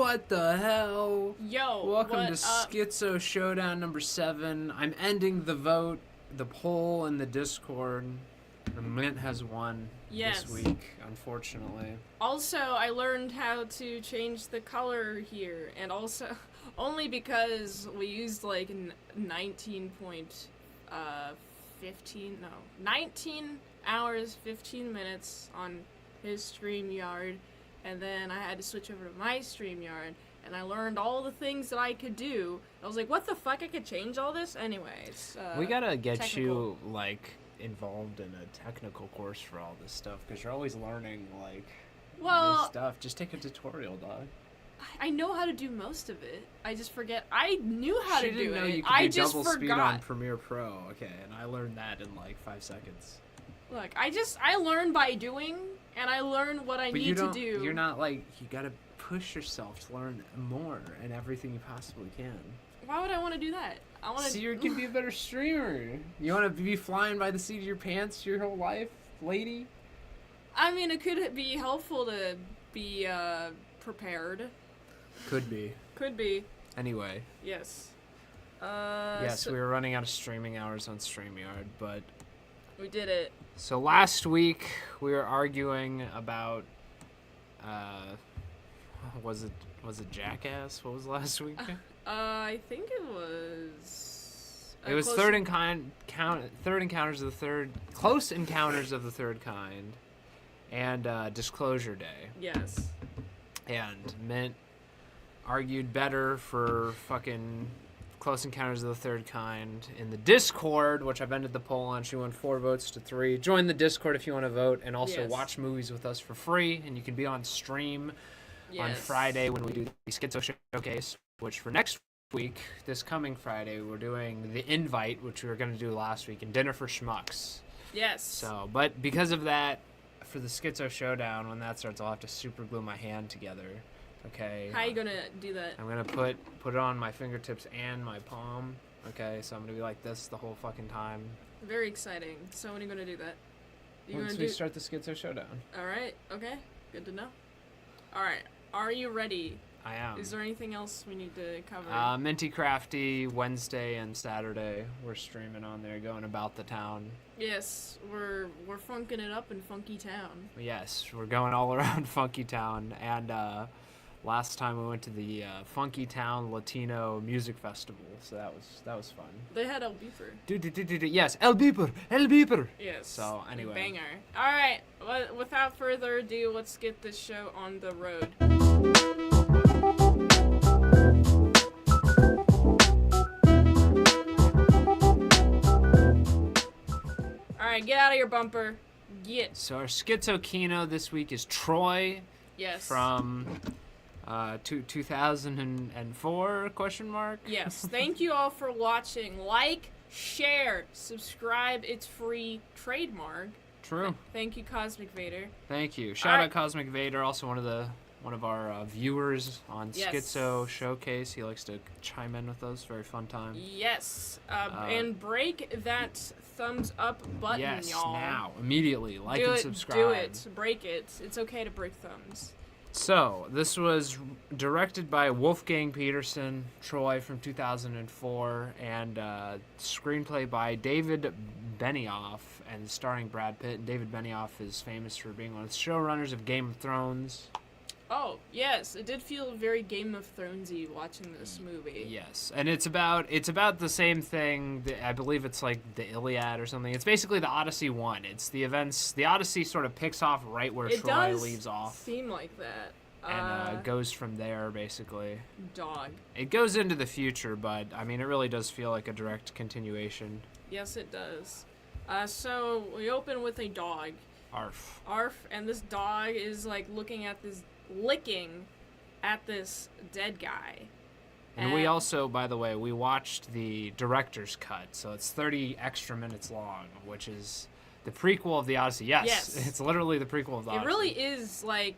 What the hell? Yo, Welcome what to up? Schizo Showdown number 7. I'm ending the vote, the poll in the Discord. The Mint has won Yes. this week, unfortunately. Also, I learned how to change the color here, and also only because we used like 19 hours 15 minutes on his StreamYard, and then I had to switch over to my StreamYard, and I learned all the things that I could do. I was like, what the fuck, I could change all this? Anyways, We gotta get technical. you, like, involved in a technical course for all this stuff, because you're always learning, like, new Well, stuff. Just take a tutorial, dog. I know how to do most of it. I just forget. I knew how She to didn't do know it. you could I do just double speed on forgot. Premiere Pro. Okay, and I learned that in, like, 5 seconds. Look, I learn by doing, and I learn what I But need to do. You're not like, you gotta push yourself to learn more and everything you possibly can. Why would I want to do that? I want So to. you can be a better streamer. You want to be flying by the seat of your pants your whole life, lady? I mean, it could be helpful to be prepared. Could be. Could be. Anyway. Yes. Yes, so we were running out of streaming hours on StreamYard, but... we did it. So last week, we were arguing about... was it Jackass? What was last week? I think it was. It was close- Close Encounters of the Third Kind, and Disclosure Day. Yes. And Mint argued better for fucking Close Encounters of the Third Kind in the Discord, which I've ended the poll on. She won 4 votes to 3. Join the Discord if you want to vote, and also Yes. watch movies with us for free. And you can be on stream on Yes. Friday when we do the Schizo Showcase, which for next week, this coming Friday, we're doing The Invite, which we were going to do last week, and Dinner for Schmucks. Yes. So, but because of that, for the Schizo Showdown, when that starts, I'll have to super glue my hand together. Okay. How you gonna do that? I'm gonna put it on my fingertips and my palm. Okay, so I'm gonna be like this the whole fucking time. Very exciting. So when are you gonna do that? You Once gonna we do? start the Schizo Showdown. All right. Okay. Good to know. All right. Are you ready? I am. Is there anything else we need to cover? Minty Crafty, Wednesday and Saturday, we're streaming on there, going about the town. Yes, we're funking it up in Funky Town. Yes, we're going all around Funky Town, and last time we went to the Funky Town Latino Music Festival, so that was fun. They had El Beeper. Yes, El Beeper. Yes. So, anyway. Banger. All right. Without further ado, let's get this show on the road. All right, get out of your bumper. Get. So our Schizo Kino this week is Troy Yes. from 2004 question mark. Yes. Thank you all for watching. Like, share, subscribe. It's free. Trademark. True. Thank you, Cosmic Vader. Thank you. Shout Alright. out Cosmic Vader, also one of our viewers on Yes. Schizo Showcase. He likes to chime in with us. Very fun time. Yes. And break that thumbs up button, Yes, y'all. now, immediately, like do and it, subscribe. Do it. Break it. It's okay to break thumbs. So, this was directed by Wolfgang Peterson, Troy from 2004, and screenplay by David Benioff, and starring Brad Pitt. And David Benioff is famous for being one of the showrunners of Game of Thrones. Oh, yes. It did feel very Game of Thronesy watching this movie. Yes, and it's about the same thing. I believe it's like the Iliad or something. It's basically the Odyssey 1. It's the events. The Odyssey sort of picks off right where It Troy does leaves off, seem like that. and goes from there basically. Dog. It goes into the future, but I mean, it really does feel like a direct continuation. Yes, it does. So we open with a dog. Arf. Arf, and this dog is like licking at this dead guy. And we also, by the way, we watched the director's cut, so it's 30 extra minutes long, which is the prequel of the Odyssey. Yes. Yes. It's literally the prequel of the Odyssey. It really is like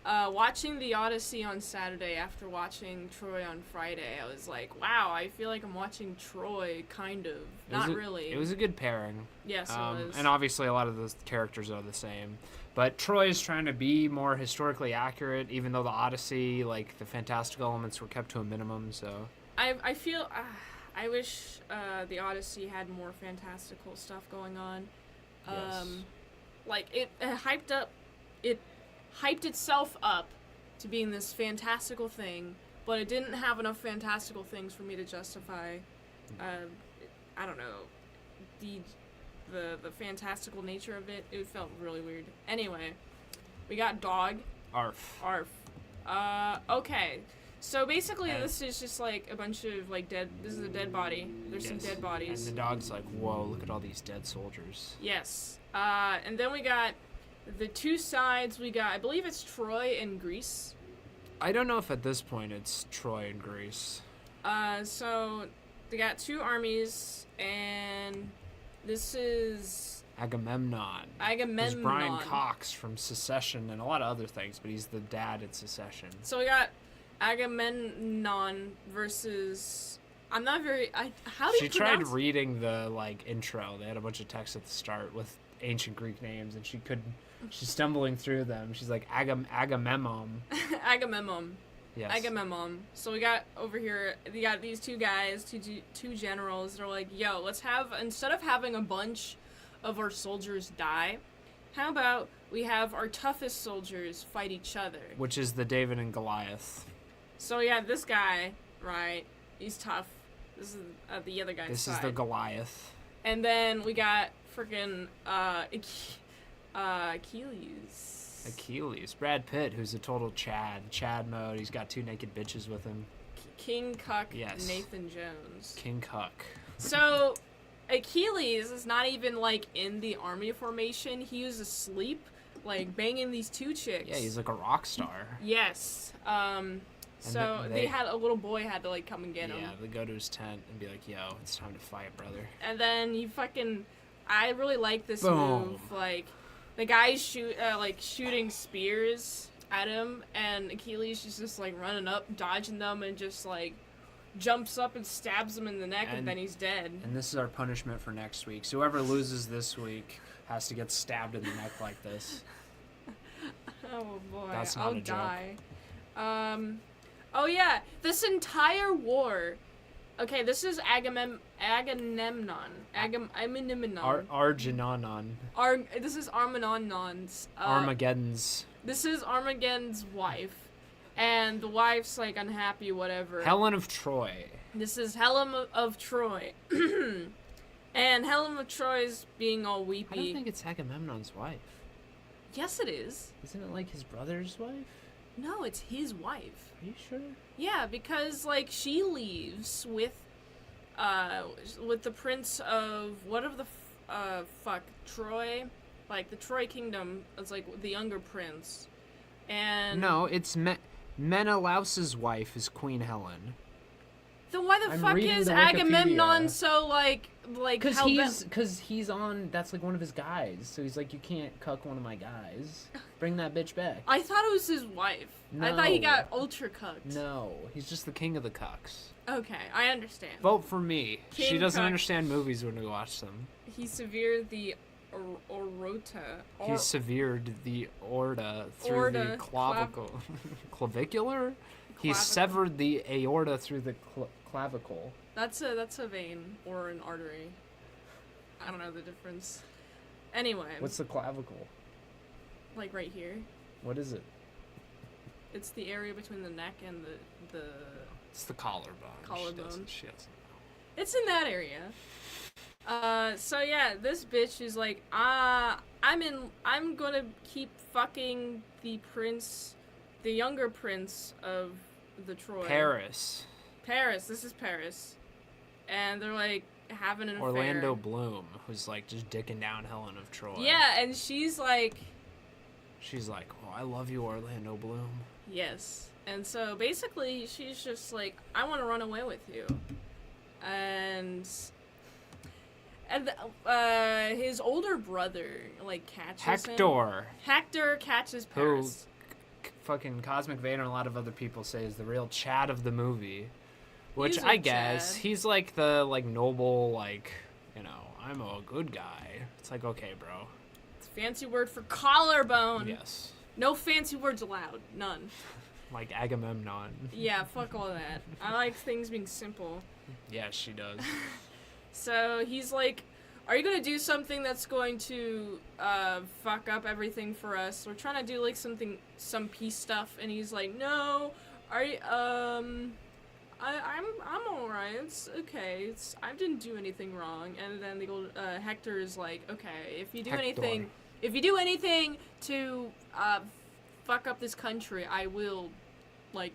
Watching the Odyssey on Saturday after watching Troy on Friday, I was like, wow, I feel like I'm watching Troy, kind of. Not really. It was a good pairing. Yes, it was. And obviously a lot of the characters are the same. But Troy is trying to be more historically accurate, even though the Odyssey, like, the fantastical elements were kept to a minimum, so... I feel... I wish the Odyssey had more fantastical stuff going on. Yes. Like, it hyped itself up to being this fantastical thing, but it didn't have enough fantastical things for me to justify, I don't know, the fantastical nature of it. It felt really weird. Anyway, we got dog. Arf. Okay. So basically this is just like a bunch of like this is a dead body. There's some dead bodies. And the dog's like, whoa, look at all these dead soldiers. Yes. And then we got the two sides. We got, I believe it's Troy and Greece. I don't know if at this point it's Troy and Greece. So they got two armies, and this is Agamemnon. Who's Brian Cox from Secession and a lot of other things, but he's the dad in Secession. So we got Agamemnon versus... I'm not very... how do you pronounce... She tried reading the, like, intro. They had a bunch of text at the start with ancient Greek names, and she's stumbling through them. She's like, Agamemnon. Agamemnon. Yes. Agamemnon. So we got over here, we got these two guys, two generals. They're like, yo, let's have... Instead of having a bunch of our soldiers die, how about we have our toughest soldiers fight each other? Which is the David and Goliath. So yeah, this guy, right, he's tough. This is the other guy's This side. is the Goliath. And then we got freaking Achilles. Achilles. Brad Pitt, who's a total Chad mode. He's got two naked bitches with him. King Cuck. Yes. Nathan Jones. King Cuck. So Achilles is not even like in the army formation. He was asleep, like banging these two chicks. Yeah, he's like a rock star. Yes. So they had a little boy had to like come and get him. Yeah, they go to his tent and be like, "Yo, it's time to fight, brother." And then you fucking, I really like this Boom. move. Like, the guy's shooting spears at him, and Achilles is just like running up, dodging them, and just like jumps up and stabs him in the neck, and then he's dead. And this is our punishment for next week. So whoever loses this week has to get stabbed in the neck like this. Oh boy, That's not I'll a joke. die. Oh yeah, this entire war. Okay, this is Agamemnon. Arginanon. This is Armagnon's. Armageddon's. This is Armageddon's wife, and the wife's like unhappy, whatever. Helen of Troy. This is Helen of Troy, and Helen of Troy's being all weepy. I don't think it's Agamemnon's wife. Yes, it is. Isn't it like his brother's wife? No, it's his wife. Are you sure? Yeah, because like she leaves with the prince of Troy, like the Troy kingdom. It's like the younger prince, and no, it's Menelaus's wife is Queen Helen. Then why the fuck is Agamemnon so like Because he's on. That's like one of his guys. So he's like, you can't cuck one of my guys. Bring that bitch back. I thought it was his wife. No. I thought he got ultra cucked. No, he's just the king of the cucks. Okay, I understand. Vote for me. King she doesn't cuck. understand movies when we watch them. He severed the aorta. He severed the aorta through the clavicle. Clavicular? He severed the aorta through the clavicle. That's a vein or an artery. I don't know the difference. Anyway. What's the clavicle? Like right here. What is it? It's the area between the neck and the It's the collarbone. Collarbone. She doesn't know. It's in that area. So yeah, this bitch is like, I'm gonna keep fucking the prince, the younger prince of the Troy. Paris. This is Paris. And they're like having an Orlando affair. Bloom, who's like just dicking down Helen of Troy. Yeah, and she's like, oh, I love you, Orlando Bloom. yes. And so basically she's just like, I want to run away with you. And his older brother like catches him. Hector Hector catches Paris. fucking Cosmic Vader and a lot of other people say is the real Chad of the movie. Which He's a I guess Chad. he's like the noble, like, you know, I'm a good guy. It's like, okay, bro. It's a fancy word for collarbone. Yes. No fancy words allowed. None. Like Agamemnon. Yeah, fuck all that. I like things being simple. Yeah, she does. So he's like, are you gonna do something that's going to fuck up everything for us? We're trying to do like some peace stuff, and he's like, no, are you, I'm alright. It's okay. I didn't do anything wrong. And then the old Hector is like, okay, if you do anything to fuck up this country, I will like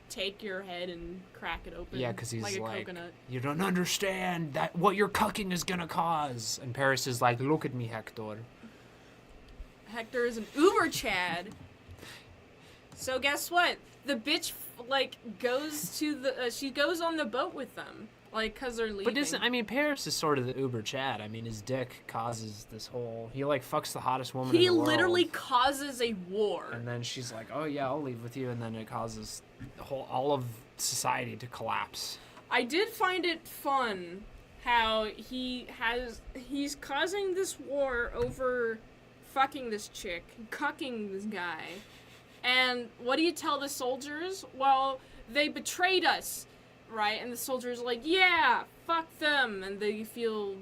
take your head and crack it open. Yeah, because he's like a like, coconut. you don't understand that what your cucking is gonna cause. And Paris is like, look at me, Hector. Hector is an uber Chad. So guess what? The bitch like goes to the she goes on the boat with them, like, cause they're leaving. But Paris is sort of the uber Chad. I mean, his dick causes this whole. He like fucks the hottest woman in he the world. literally causes a war. And then she's like, oh yeah, I'll leave with you, and then it causes all of society to collapse. I did find it fun how he's causing this war over fucking this chick, cucking this guy. And what do you tell the soldiers? Well, they betrayed us, right? And the soldiers are like, yeah, fuck them. And they feel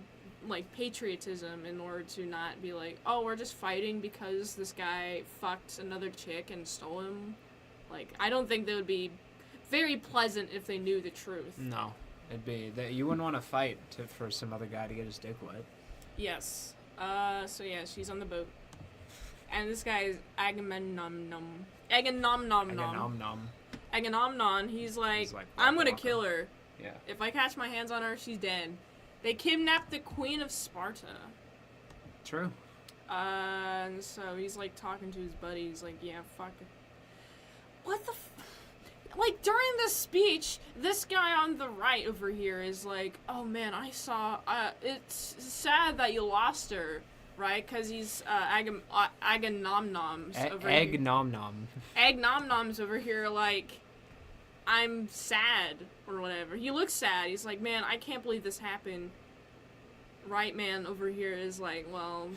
like patriotism in order to not be like, oh, we're just fighting because this guy fucked another chick and stole him. Like, I don't think they would be very pleasant if they knew the truth. No, it'd be that you wouldn't want to fight for some other guy to get his dick wet. Yes. So yeah, she's on the boat. And this guy is Agamemnon. He's like, I'm gonna kill her. Yeah. If I catch my hands on her, she's dead. They kidnapped the Queen of Sparta. True. And so he's like talking to his buddy. He's like, yeah, fuck it. What the like, during this speech, this guy on the right over here is like, oh man, I saw, it's sad that you lost her, right? Because he's, Agamemnon's over here. Agamemnon's over here like, I'm sad, or whatever. He looks sad. He's like, man, I can't believe this happened. Right man over here is like, well,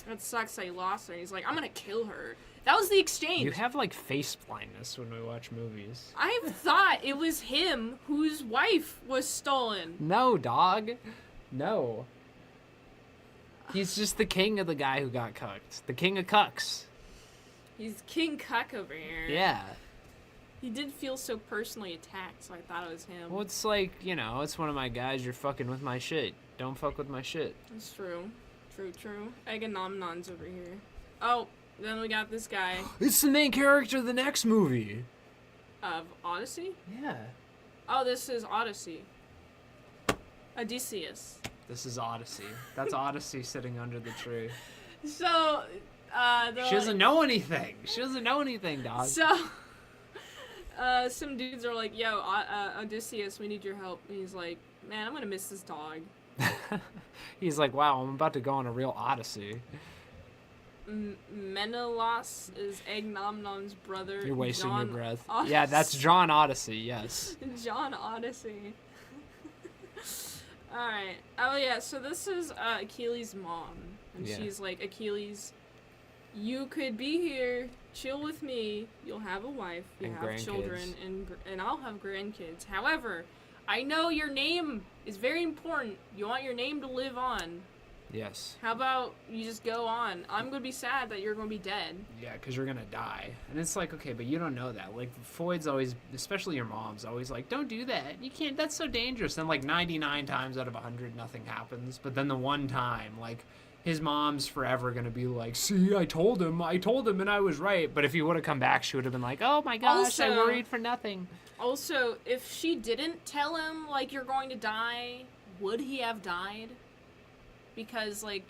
that sucks that you lost her. He's like, I'm gonna kill her. That was the exchange. You have, like, face blindness when we watch movies. I thought it was him whose wife was stolen. No, dog. No. He's just the king of the guy who got cucked. The king of cucks. He's King Cuck over here. Yeah. He did feel so personally attacked, so I thought it was him. Well, it's like, you know, it's one of my guys, you're fucking with my shit. Don't fuck with my shit. That's true. True. Agamemnon's over here. Oh, then we got this guy. It's the main character of the next movie. Of Odyssey? Yeah. Oh, this is Odyssey. Odysseus. This is Odyssey. That's Odyssey sitting under the tree. So, she doesn't know anything. She doesn't know anything, dog. So, some dudes are like, yo, Odysseus, we need your help. And he's like, man, I'm gonna miss this dog. He's like, wow, I'm about to go on a real Odyssey. Menelaus is Agamemnon's brother. You're wasting John your breath. Odyssey. Yeah, that's John Odyssey, yes. John Odyssey. Alright. Oh, yeah, so this is Achilles' mom. And Yeah. she's like, Achilles, you could be here, chill with me, you'll have a wife, you'll And have grandkids. children, and I'll have grandkids. However, I know your name is very important. You want your name to live on. Yes. How about you just go on? I'm going to be sad that you're going to be dead. Yeah, because you're going to die. And it's like, okay, but you don't know that. Like, Floyd's always, especially your mom's, always like, don't do that. You can't, that's so dangerous. And like 99 times out of 100, nothing happens. But then the one time, like, his mom's forever going to be like, see, I told him and I was right. But if he would have come back, she would have been like, oh my gosh, I Also- worried for nothing. Also, if she didn't tell him, like, you're going to die, would he have died? Because, like...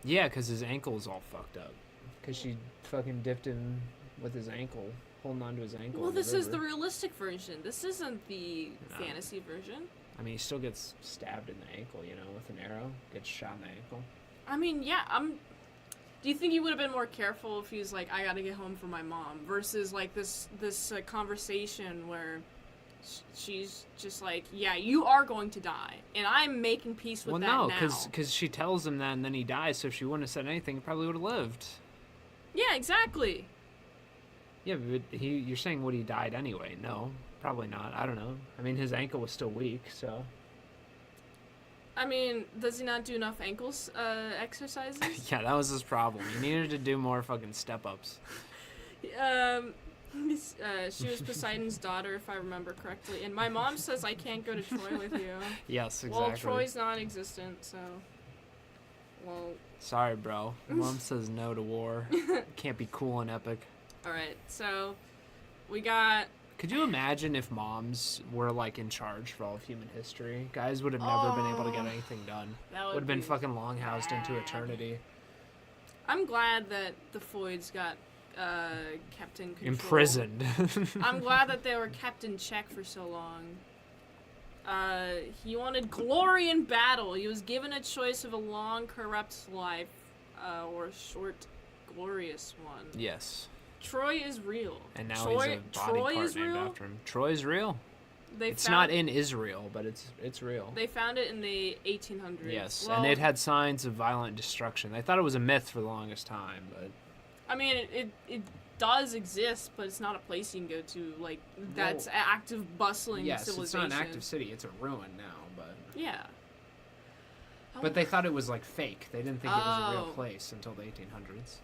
Yeah, because his ankle is all fucked up. Because she fucking dipped him with his ankle, holding onto his ankle. Well, in the this is the river. realistic version. This isn't the No. fantasy version. I mean, he still gets stabbed in the ankle, you know, with an arrow. Gets shot in the ankle. I mean, yeah, Do you think he would have been more careful if he's like, I gotta get home for my mom, versus like this conversation where she's just like, yeah, you are going to die, and I'm making peace with that now. Well, no, because she tells him that, and then he dies. So if she wouldn't have said anything, he probably would have lived. Yeah, exactly. Yeah, but you're saying would he died anyway? No, probably not. I don't know. I mean, his ankle was still weak, so. I mean, does he not do enough ankles exercises? Yeah, that was his problem. He needed to do more fucking step-ups. She was Poseidon's daughter, if I remember correctly. And my mom says I can't go to Troy with you. Yes, exactly. Well, Troy's non-existent, so... Well... Sorry, bro. Mom says no to war. Can't be cool and epic. Alright, so... We got... Could you imagine if moms were, like, in charge for all of human history? Guys would have never been able to get anything done. That would have been fucking long-housed into eternity. I'm glad that the Foyds got kept in control. Imprisoned. I'm glad that they were kept in check for so long. He wanted glory in battle. He was given a choice of a long, corrupt life or a short, glorious one. Yes. Troy is real. And now he's a body part named after him. Troy's real. It's not in Israel, but it's real. They found it in the 1800s. Yes, well, and it had signs of violent destruction. They thought it was a myth for the longest time, but... I mean, it does exist, but it's not a place you can go to, like, that's active, bustling civilization. Yes, it's not an active city. It's a ruin now, but... Yeah. But they thought it was, like, fake. They didn't think it was a real place until the 1800s.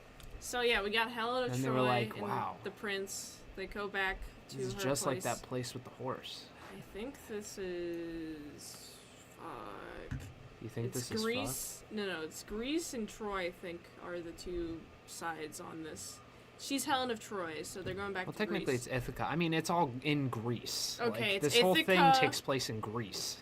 So, yeah, we got Helen of Troy and they were like, wow. And the prince. They go back to this is her just place. like that place with the horse. I think this is... Fuck. You think this is Greece? No, it's Greece and Troy, I think, are the two sides on this. She's Helen of Troy, so they're going back to Greece. Well, technically it's Ithaca. I mean, it's all in Greece. Okay, like, it's this whole Ithaca, thing takes place in Greece.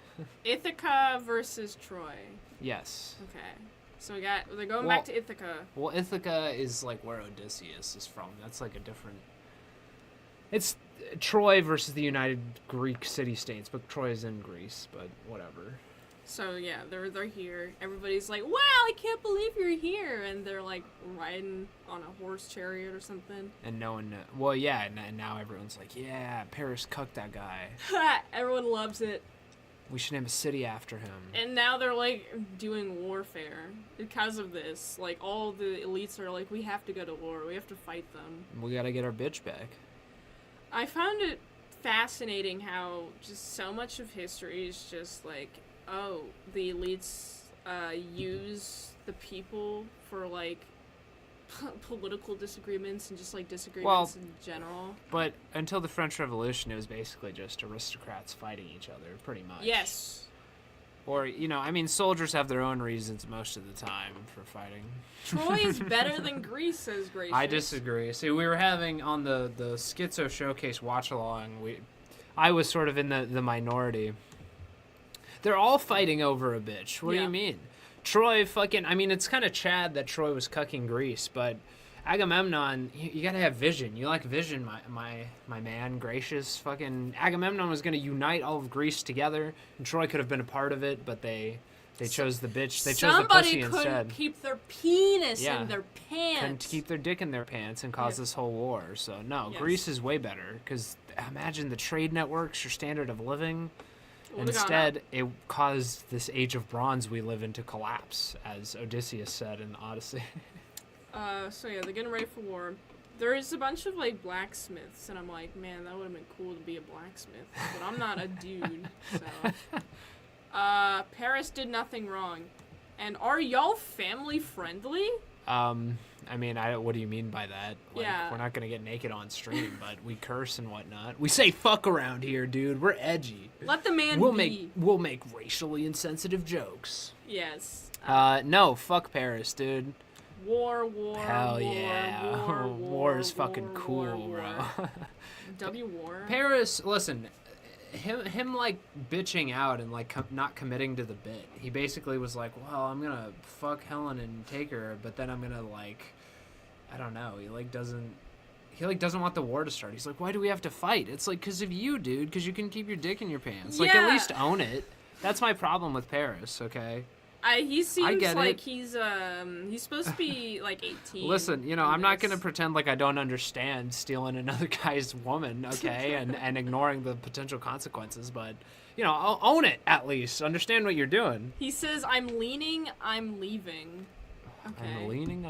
Ithaca versus Troy. Yes. Okay. So they're going back to Ithaca. Well, Ithaca is like where Odysseus is from. That's like a different... It's Troy versus the United Greek City-States, but Troy is in Greece, but whatever. So, yeah, they're here. Everybody's like, wow, I can't believe you're here. And they're, like, riding on a horse chariot or something. And no one... Well, yeah, and now everyone's like, yeah, Paris cucked that guy. Everyone loves it. We should name a city after him. And now they're, like, doing warfare because of this. Like, all the elites are like, we have to go to war. We have to fight them. We gotta get our bitch back. I found it fascinating how just so much of history is just, like... Oh, the elites use the people for, like, political disagreements and just, like, disagreements in general. But until the French Revolution, it was basically just aristocrats fighting each other, pretty much. Yes. Or, you know, I mean, soldiers have their own reasons most of the time for fighting. Troy is better than Greece, says Gracious. I disagree. See, we were having, on the Schizo Showcase watch-along, I was sort of in the minority. They're all fighting over a bitch. What do you mean? Troy fucking... I mean, it's kind of Chad that Troy was cucking Greece, but Agamemnon, you gotta have vision. You like vision, my man, Gracious. Fucking Agamemnon was gonna unite all of Greece together, and Troy could have been a part of it, but they chose the bitch. They chose the pussy instead. Somebody couldn't keep their penis in their pants. Couldn't keep their dick in their pants and cause this whole war. So, no, Greece is way better, because imagine the trade networks, your standard of living... Instead, it caused this age of bronze we live in to collapse, as Odysseus said in Odyssey. So yeah, they're getting ready for war. There is a bunch of, like, blacksmiths, and I'm like, man, that would have been cool to be a blacksmith, but I'm not a dude, so... Paris did nothing wrong. And are y'all family friendly? I mean, what do you mean by that? Like, we're not gonna get naked on stream, but we curse and whatnot. We say fuck around here, dude. We're edgy. Let the man be. We'll make racially insensitive jokes. Yes. No, fuck Paris, dude. War. Hell yeah. War is fucking cool, bro. War. Paris, listen, him like bitching out and like not committing to the bit. He basically was like, well, I'm gonna fuck Helen and take her, but then I'm gonna like, I don't know. He doesn't want the war to start. He's like, why do we have to fight? It's like, because of you, dude. Because you can keep your dick in your pants. Like, at least own it. That's my problem with Paris. Okay. He seems get like it. he's supposed to be like 18. Listen, in I'm not this. gonna pretend like I don't understand stealing another guy's woman, okay, and ignoring the potential consequences, but I'll own it at least. Understand what you're doing. He says, "I'm leaning, I'm leaving." Okay. I'm leaving.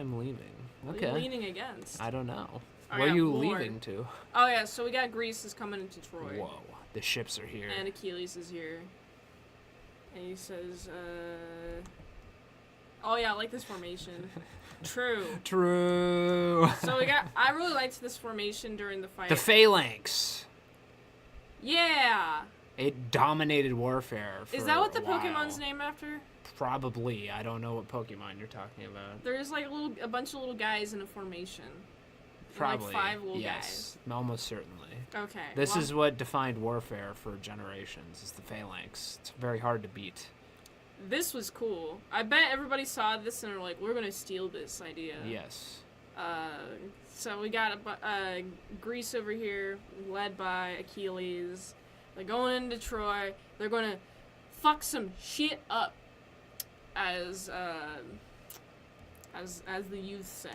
What Okay. are you leaning against? I don't know. Oh, Where yeah, are you war. leaving to? Oh yeah, so we got Greece is coming into Troy. Whoa, the ships are here. And Achilles is here. And he says, oh yeah, I like this formation. True. True. So I really liked this formation during the fight. The phalanx. Yeah! It dominated warfare for Is that what the a while. Pokemon's named after? Probably. I don't know what Pokemon you're talking about. There's like a bunch of little guys in a formation. Probably. Like 5 little yes, almost certainly. guys. Okay. This well, is what defined warfare for generations, is the phalanx. It's very hard to beat. This was cool. I bet everybody saw this and are like, we're gonna steal this idea. Yes. So we got Greece over here, led by Achilles. They're going into Troy. They're gonna fuck some shit up, as the youth say.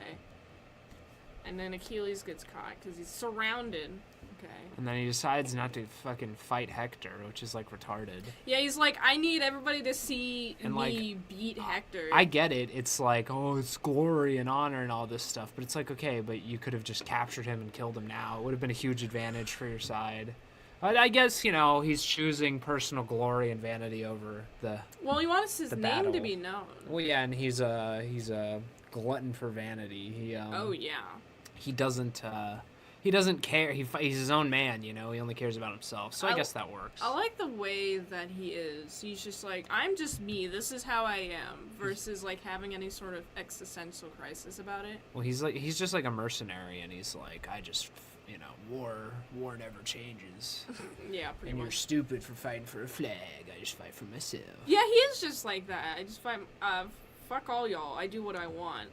And then Achilles gets caught because he's surrounded. Okay. And then he decides not to fucking fight Hector, which is like retarded. Yeah, he's like, I need everybody to see And, me beat Hector. I get it. It's like, oh, it's glory and honor and all this stuff. But it's like, okay, but you could have just captured him and killed him now. It would have been a huge advantage for your side. But I guess, he's choosing personal glory and vanity over the... Well, he wants his the name battle. to be known. Well, yeah, and he's a glutton for vanity. Oh, yeah. He doesn't care. He's his own man, He only cares about himself. So I guess that works. I like the way that he is. He's just like, I'm just me. This is how I am. Versus like having any sort of existential crisis about it. Well, he's just like a mercenary, and he's like, I just, war never changes. Yeah, pretty And you're much. stupid for fighting for a flag. I just fight for myself. Yeah, he is just like that. I just fight. Fuck all y'all. I do what I want.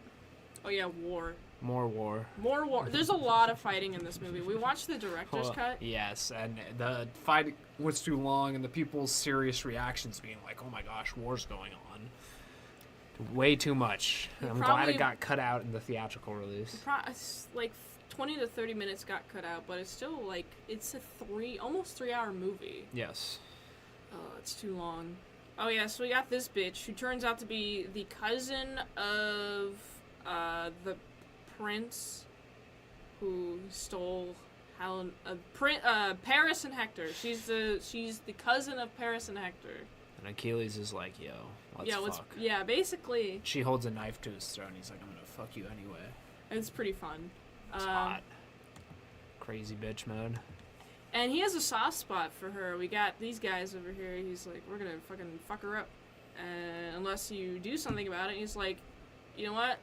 Oh yeah, war. More war. More war. There's a lot of fighting in this movie. We watched the director's cut. Yes, and the fight was too long, and the people's serious reactions being like, oh my gosh, war's going on. Way too much. I'm glad probably- it got cut out in the theatrical release. It's like 20 to 30 minutes got cut out, but it's still like, it's a almost 3-hour movie. Yes. Oh, it's too long. Oh yeah, so we got this bitch who turns out to be the cousin of the prince who stole Paris and Hector. She's the cousin of Paris and Hector. And Achilles is like, yo, let's fuck. Yeah, basically, She holds a knife to his throat, and he's like, I'm gonna fuck you anyway. it's pretty fun. It's hot. Crazy bitch mode. And he has a soft spot for her. We got these guys over here. He's like, we're gonna fucking fuck her up, unless you do something about it. And he's like, you know what?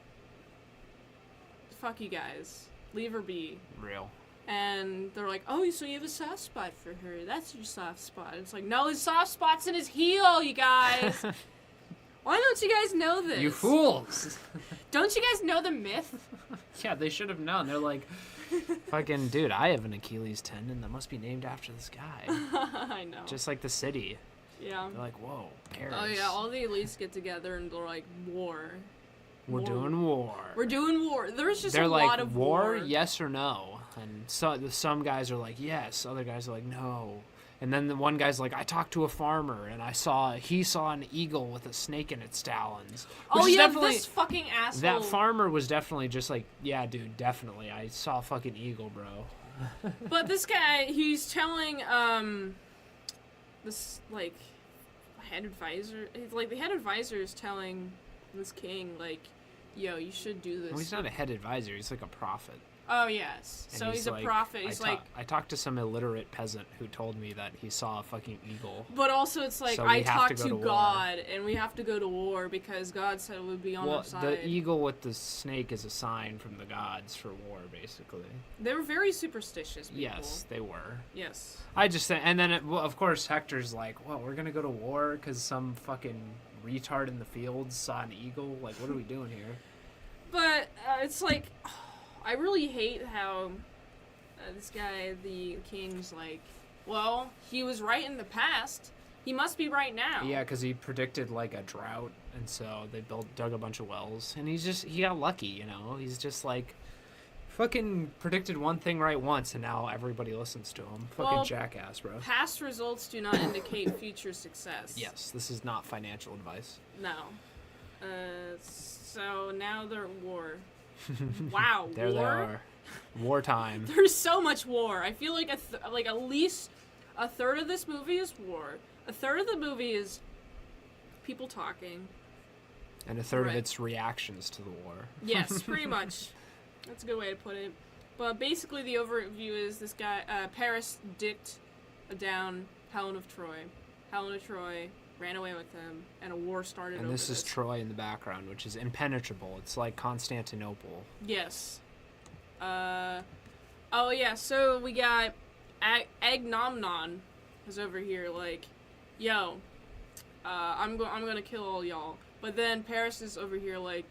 Fuck you guys. Leave her be. Real. And they're like, oh, so you have a soft spot for her. That's your soft spot. It's like, no, his soft spot's in his heel, you guys. Why don't you guys know this? You fools! Don't you guys know the myth? Yeah, they should have known. They're like, fucking, dude, I have an Achilles tendon that must be named after this guy. I know. Just like the city. Yeah. They're like, whoa, Paris. Oh, yeah, all the elites get together and they're like, war. We're doing war. We're doing war. There's just They're a like, lot of war, yes or no? And some guys are like, yes. Other guys are like, no. And then the one guy's like, I talked to a farmer, and he saw an eagle with a snake in its talons. Oh, Which is yeah, definitely, this fucking asshole. that farmer was definitely just like, yeah, dude, definitely. I saw a fucking eagle, bro. But this guy, he's telling, this, like, head advisor, the head advisor is telling this king, like, yo, you should do this. Well, he's not a head advisor. He's like a prophet. Oh, yes. And So he's a like, prophet. He's like... I talked to some illiterate peasant who told me that he saw a fucking eagle. But also it's like, So I we have talked to go to to war. God, and we have to go to war because God said it would be on our side. The eagle with the snake is a sign from the gods for war, basically. They were very superstitious people. Yes, they were. Yes. I just and then of course Hector's like, well, we're gonna go to war because some fucking retard in the fields saw an eagle. Like, what are we doing here? But it's like, I really hate how this guy, the king's like, well, he was right in the past. He must be right now. Yeah, because he predicted like a drought, and so they dug a bunch of wells, and he got lucky, you know. He's just like fucking predicted one thing right once, and now everybody listens to him. Fucking jackass, bro. Past results do not indicate future success. Yes, this is not financial advice. No. So now they're at war. Wow, There war? they are. Wartime. There's so much war. I feel like at least a third of this movie is war. A third of the movie is people talking. And a third of it's reactions to the war. Yes, pretty much. That's a good way to put it. But basically the overview is this guy, Paris dicked down Helen of Troy. Helen of Troy ran away with him, and a war started over And this is Troy in the background, which is impenetrable. It's like Constantinople. Yes. Oh yeah, so we got Agnomnon is over here like, yo, I'm gonna kill all y'all. But then Paris is over here like,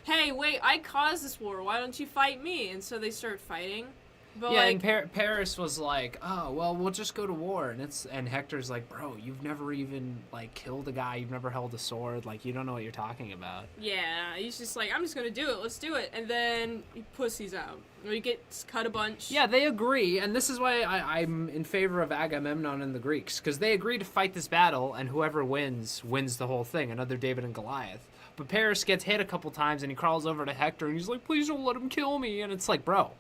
hey, wait, I caused this war. Why don't you fight me? And so they start fighting. But yeah, like, and Paris was like, oh, well, we'll just go to war. And Hector's like, bro, you've never even, like, killed a guy. You've never held a sword. Like, you don't know what you're talking about. yeah, he's just like, I'm just gonna do it. Let's do it. And then he pussies out. He gets cut a bunch. Yeah, they agree. And this is why I'm in favor of Agamemnon and the Greeks. Because they agree to fight this battle, and whoever wins the whole thing. Another David and Goliath. But Paris gets hit a couple times, and he crawls over to Hector, and he's like, please don't let him kill me. And it's like, bro,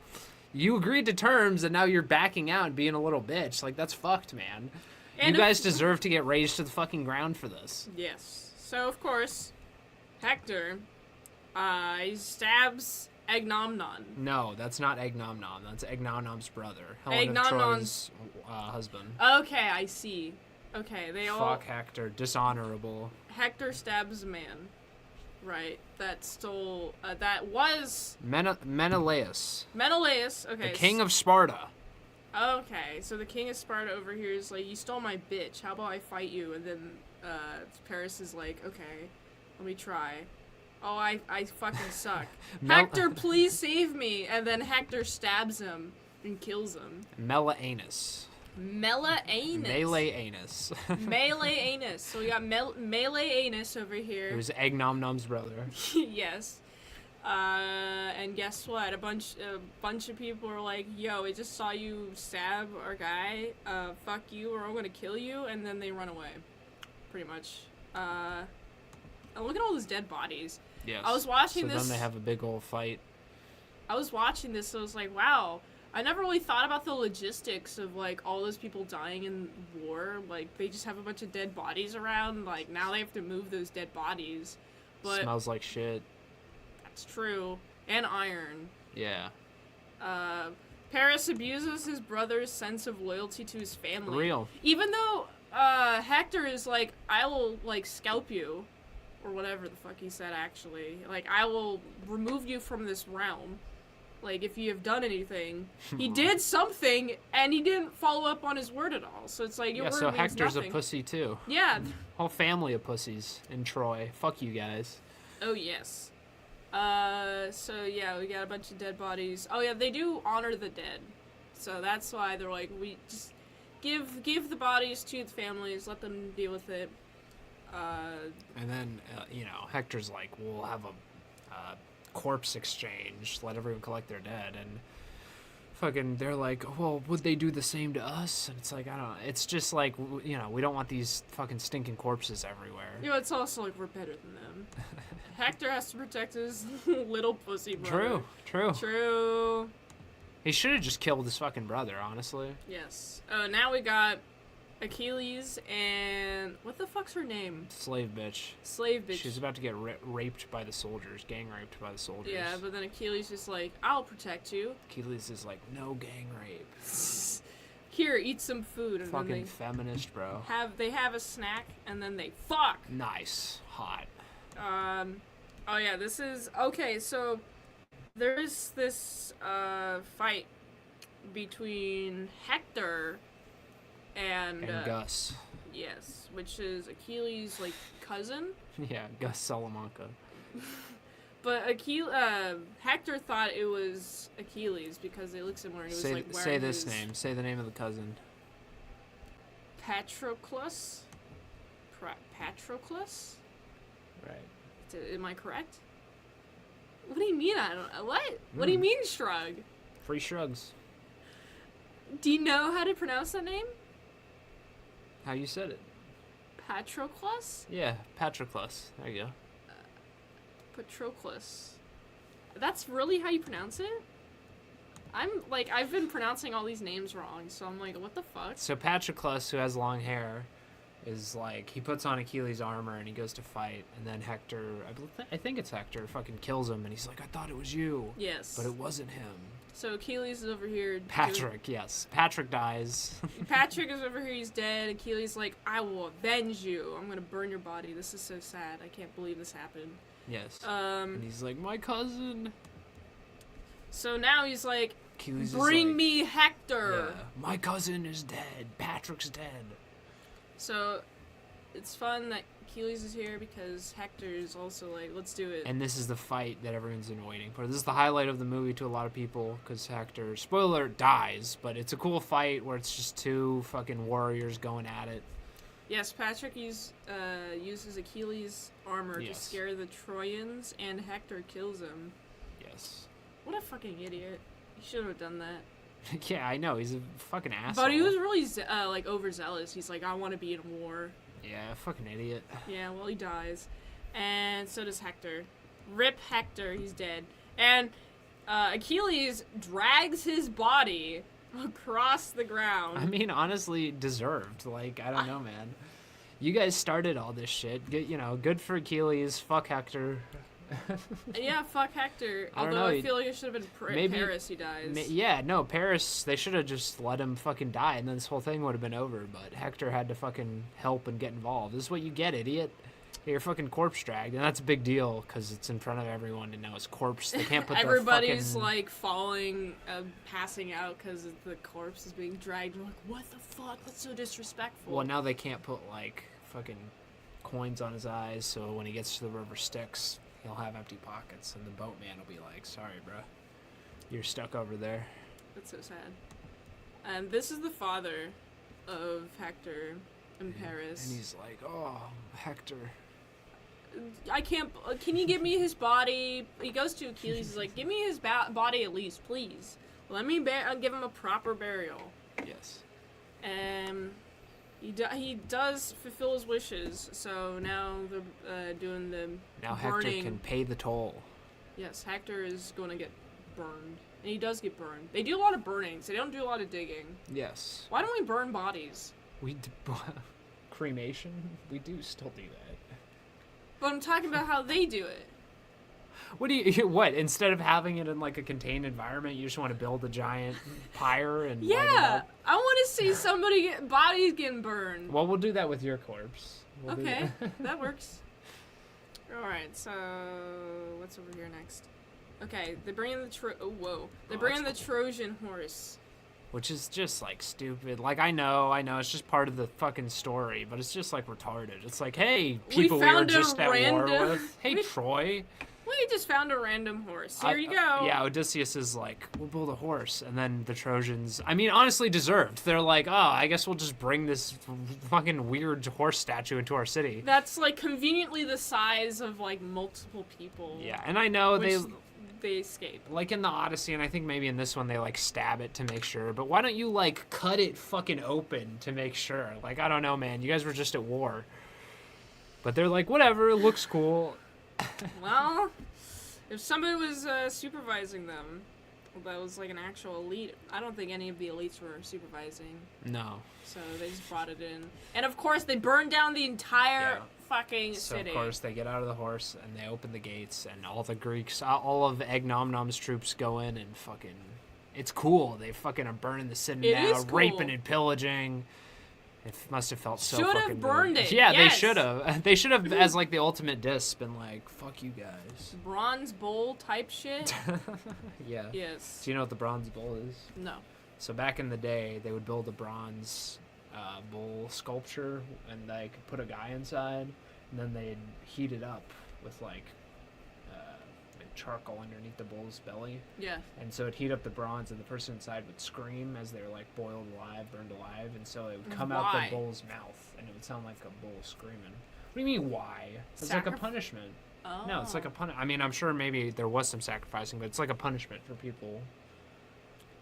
you agreed to terms, and now you're backing out and being a little bitch. Like, that's fucked, man. And you guys deserve to get razed to the fucking ground for this. Yes. So, of course, Hector, he stabs Agnomnon. No, that's not Agnomnon. That's Agnomnon's brother. Helen of Agnomnon's Troy's husband. Okay, I see. Okay, they all... Fuck Hector. Dishonorable. Hector stabs a man. Right. That stole... that was... Menelaus. Menelaus. Okay. The king of Sparta. Okay, so the king of Sparta over here is like, you stole my bitch. How about I fight you? And then Paris is like, okay, let me try. Oh, I fucking suck. Hector, please save me. And then Hector stabs him and kills him. Melaeanus. Melaeanus. Meleanus. Meleanus. So we got Meleanus over here. It was Agnomnom's brother. Yes. And guess what? A bunch of people are like, yo, I just saw you stab our guy. Fuck you, or I'm gonna kill you. And then they run away. Pretty much. And look at all those dead bodies. Yes. I was watching this. So then they have a big old fight. I was watching this, so I was like, wow. I never really thought about the logistics of, like, all those people dying in war. Like, they just have a bunch of dead bodies around. Like, now they have to move those dead bodies. But Smells like shit. that's true. And iron. Yeah. Paris abuses his brother's sense of loyalty to his family. Real. Even though, Hector is like, I will, like, scalp you. Or whatever the fuck he said, actually. Like, I will remove you from this realm. Like, if you have done anything. He did something, and he didn't follow up on his word at all. So it's like, your word so means Hector's nothing. a pussy, too. Yeah. Whole family of pussies in Troy. Fuck you guys. Oh, yes. So, yeah, we got a bunch of dead bodies. Oh, yeah, they do honor the dead. So that's why they're like, we just give the bodies to the families, let them deal with it. And then, Hector's like, we'll have a corpse exchange, let everyone collect their dead, and fucking, they're like, well, would they do the same to us? And it's like, I don't know, it's just like, we don't want these fucking stinking corpses everywhere. It's also like, we're better than them. Hector has to protect his little pussy brother. True. He should have just killed his fucking brother, honestly. Yes. Now we got Achilles and... what the fuck's her name? Slave bitch. She's about to get raped by the soldiers, gang raped by the soldiers. Yeah, but then Achilles is like, I'll protect you. Achilles is like, no gang rape. Here, eat some food. And fucking then they feminist, bro. They have a snack, and then they fuck. Nice. Hot. Oh yeah, this is... okay, so there's this, fight between Hector and Gus. Yes, which is Achilles' like cousin. Yeah, Gus Salamanca. But Hector thought it was Achilles because they look similar. He was like wearing say this name. Say the name of the cousin. Patroclus. Patroclus? Right. Am I correct? What do you mean? I don't. What? What do you mean, shrug? Free shrugs. Do you know how to pronounce that name? How you said it? Patroclus? Yeah, Patroclus. There you go. Patroclus. That's really how you pronounce it? I've been pronouncing all these names wrong, so I'm like, what the fuck? So Patroclus, who has long hair, is like, he puts on Achilles' armor and he goes to fight, and then Hector, I think it's Hector, fucking kills him, and he's like, I thought it was you. Yes. But it wasn't him. So Achilles is over here. Patrick, yes. Patrick dies. Patrick is over here, he's dead. Achilles like, I will avenge you. I'm gonna burn your body. This is so sad. I can't believe this happened. Yes. And he's like, my cousin. So now he's like, Achilles bring like, me Hector. Yeah, my cousin is dead. Patrick's dead. So it's fun that Achilles is here because Hector is also like, let's do it. And this is the fight that everyone's been waiting for. This is the highlight of the movie to a lot of people because Hector, spoiler alert, dies. But it's a cool fight where it's just two fucking warriors going at it. Yes, Patrick uses Achilles' armor to scare the Trojans, and Hector kills him. Yes. What a fucking idiot. He shouldn't have done that. Yeah, I know. He's a fucking asshole. But he was really, overzealous. He's like, I want to be in war. Yeah, fucking idiot. Yeah, well, he dies. And so does Hector. Rip Hector, he's dead. And Achilles drags his body across the ground. I mean, honestly, deserved. Like, I don't know, man. You guys started all this shit. Good for Achilles. Fuck Hector. Yeah, fuck Hector. I don't Although know. I feel like it should have been Paris he dies. Paris, they should have just let him fucking die, and then this whole thing would have been over. But Hector had to fucking help and get involved. This is what you get, idiot. You're fucking corpse dragged, and that's a big deal because it's in front of everyone to know his corpse. They can't put everybody's like falling, passing out because the corpse is being dragged. We're like, what the fuck? That's so disrespectful. Well, now they can't put like fucking coins on his eyes, so when he gets to the river Styx, he'll have empty pockets, and the boatman will be like, sorry, bro. You're stuck over there. That's so sad. And this is the father of Hector and Paris. And he's like, oh, Hector. I can't... Can you give me his body? He goes to Achilles. He's like, give me his body at least, please. Let me give him a proper burial. Yes. And he does fulfill his wishes. So now they're doing the Now burning. Hector can pay the toll. Yes, Hector is going to get burned. And he does get burned. They do a lot of burnings. They don't do a lot of digging. Yes. Why don't we burn bodies? Cremation? We do still do that. But I'm talking about how they do it. What, instead of having it in like a contained environment, you just want to build a giant pyre and light it up? I want to see bodies getting burned. Well, we'll do that with your corpse. Okay, that works. Alright, so what's over here next? Okay, they bring in the Trojan horse. Which is just like stupid. Like, I know, it's just part of the fucking story, but it's just like retarded. It's like, hey, people we were just at war with. Hey, Troy. We just found a random horse. Here you go. Yeah, Odysseus is like, we'll build a horse. And then the Trojans, I mean, honestly deserved. They're like, oh, I guess we'll just bring this fucking weird horse statue into our city. That's like conveniently the size of like multiple people. Yeah, and I know they escape. Like in the Odyssey, and I think maybe in this one they like stab it to make sure. But why don't you like cut it fucking open to make sure? Like, I don't know, man. You guys were just at war. But they're like, whatever, it looks cool. Well, if somebody was supervising them, that was like an actual elite. I don't think any of the elites were supervising. No. So they just brought it in. And of course, they burned down the entire fucking So city. of course they get out of the horse and they open the gates and all the Greeks, all of Agamemnon's troops go in and fucking, it's cool. They fucking are burning the city down, raping and pillaging. It must have felt so fucking have burned good. it. Yeah, yes. They should have. They should have, as like the ultimate diss, been like, "Fuck you guys." Bronze bowl type shit. Yeah. Yes. Do you know what the bronze bowl is? No. So back in the day, they would build a bronze bowl sculpture, and they could put a guy inside, and then they'd heat it up with like charcoal underneath the bull's belly. Yeah. And so it'd heat up the bronze, and the person inside would scream as they were like boiled alive, burned alive, and so it would come out the bull's mouth, and it would sound like a bull screaming. What do you mean, why? It's like a punishment. Oh. No, it's like a I mean, I'm sure maybe there was some sacrificing, but it's like a punishment for people.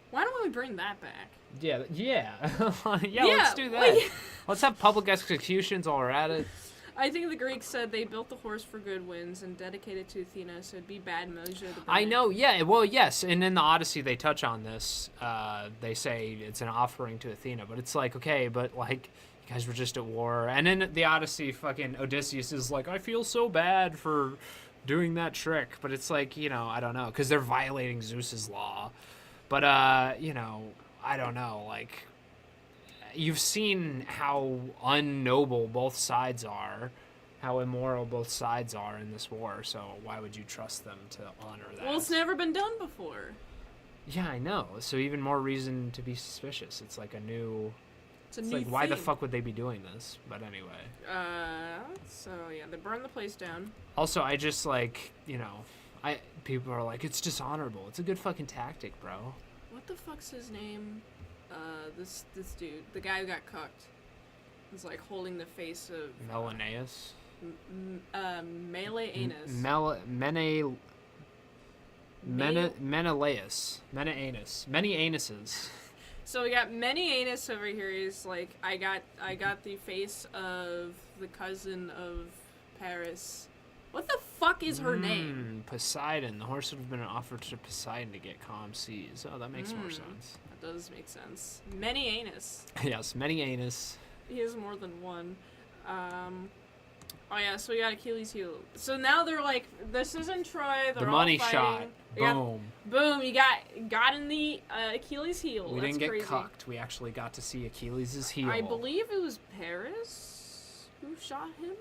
Why don't we bring that back? Yeah, let's do that. Let's have public executions while we're at it. I think the Greeks said they built the horse for good winds and dedicated to Athena, so it'd be bad measure to burn I know, yeah, well, yes, and in the Odyssey they touch on this. They say it's an offering to Athena, but it's like, okay, but like, you guys were just at war. And in the Odyssey, fucking Odysseus is like, I feel so bad for doing that trick, but it's like, you know, I don't know, because they're violating Zeus's law. But, you know, I don't know, like, you've seen how unnoble both sides are, how immoral both sides are in this war, so why would you trust them to honor that? Well, it's never been done before. Yeah, I know. So even more reason to be suspicious. It's like a new... It's new like, why the fuck would they be doing this? But anyway. So, yeah, they burned the place down. Also, I just, like, you know, people are like, it's dishonorable. It's a good fucking tactic, bro. What the fuck's his name? This dude, the guy who got cucked, was like holding the face of Menelaus. Menelaus. Many anuses. So we got many anus over here. He's like, I got the face of the cousin of Paris. What the fuck is her name? Poseidon. The horse would have been offered to Poseidon to get calm seas. Oh, that makes more sense. That does make sense. Many anus. Yes, many anus. He has more than one. Oh yeah, so we got Achilles' heel. So now they're like, this isn't Troy. They're the money all shot. Boom. Boom. You got in the Achilles' heel. We That's didn't get crazy. cucked. We actually got to see Achilles' heel. I believe it was Paris who shot him.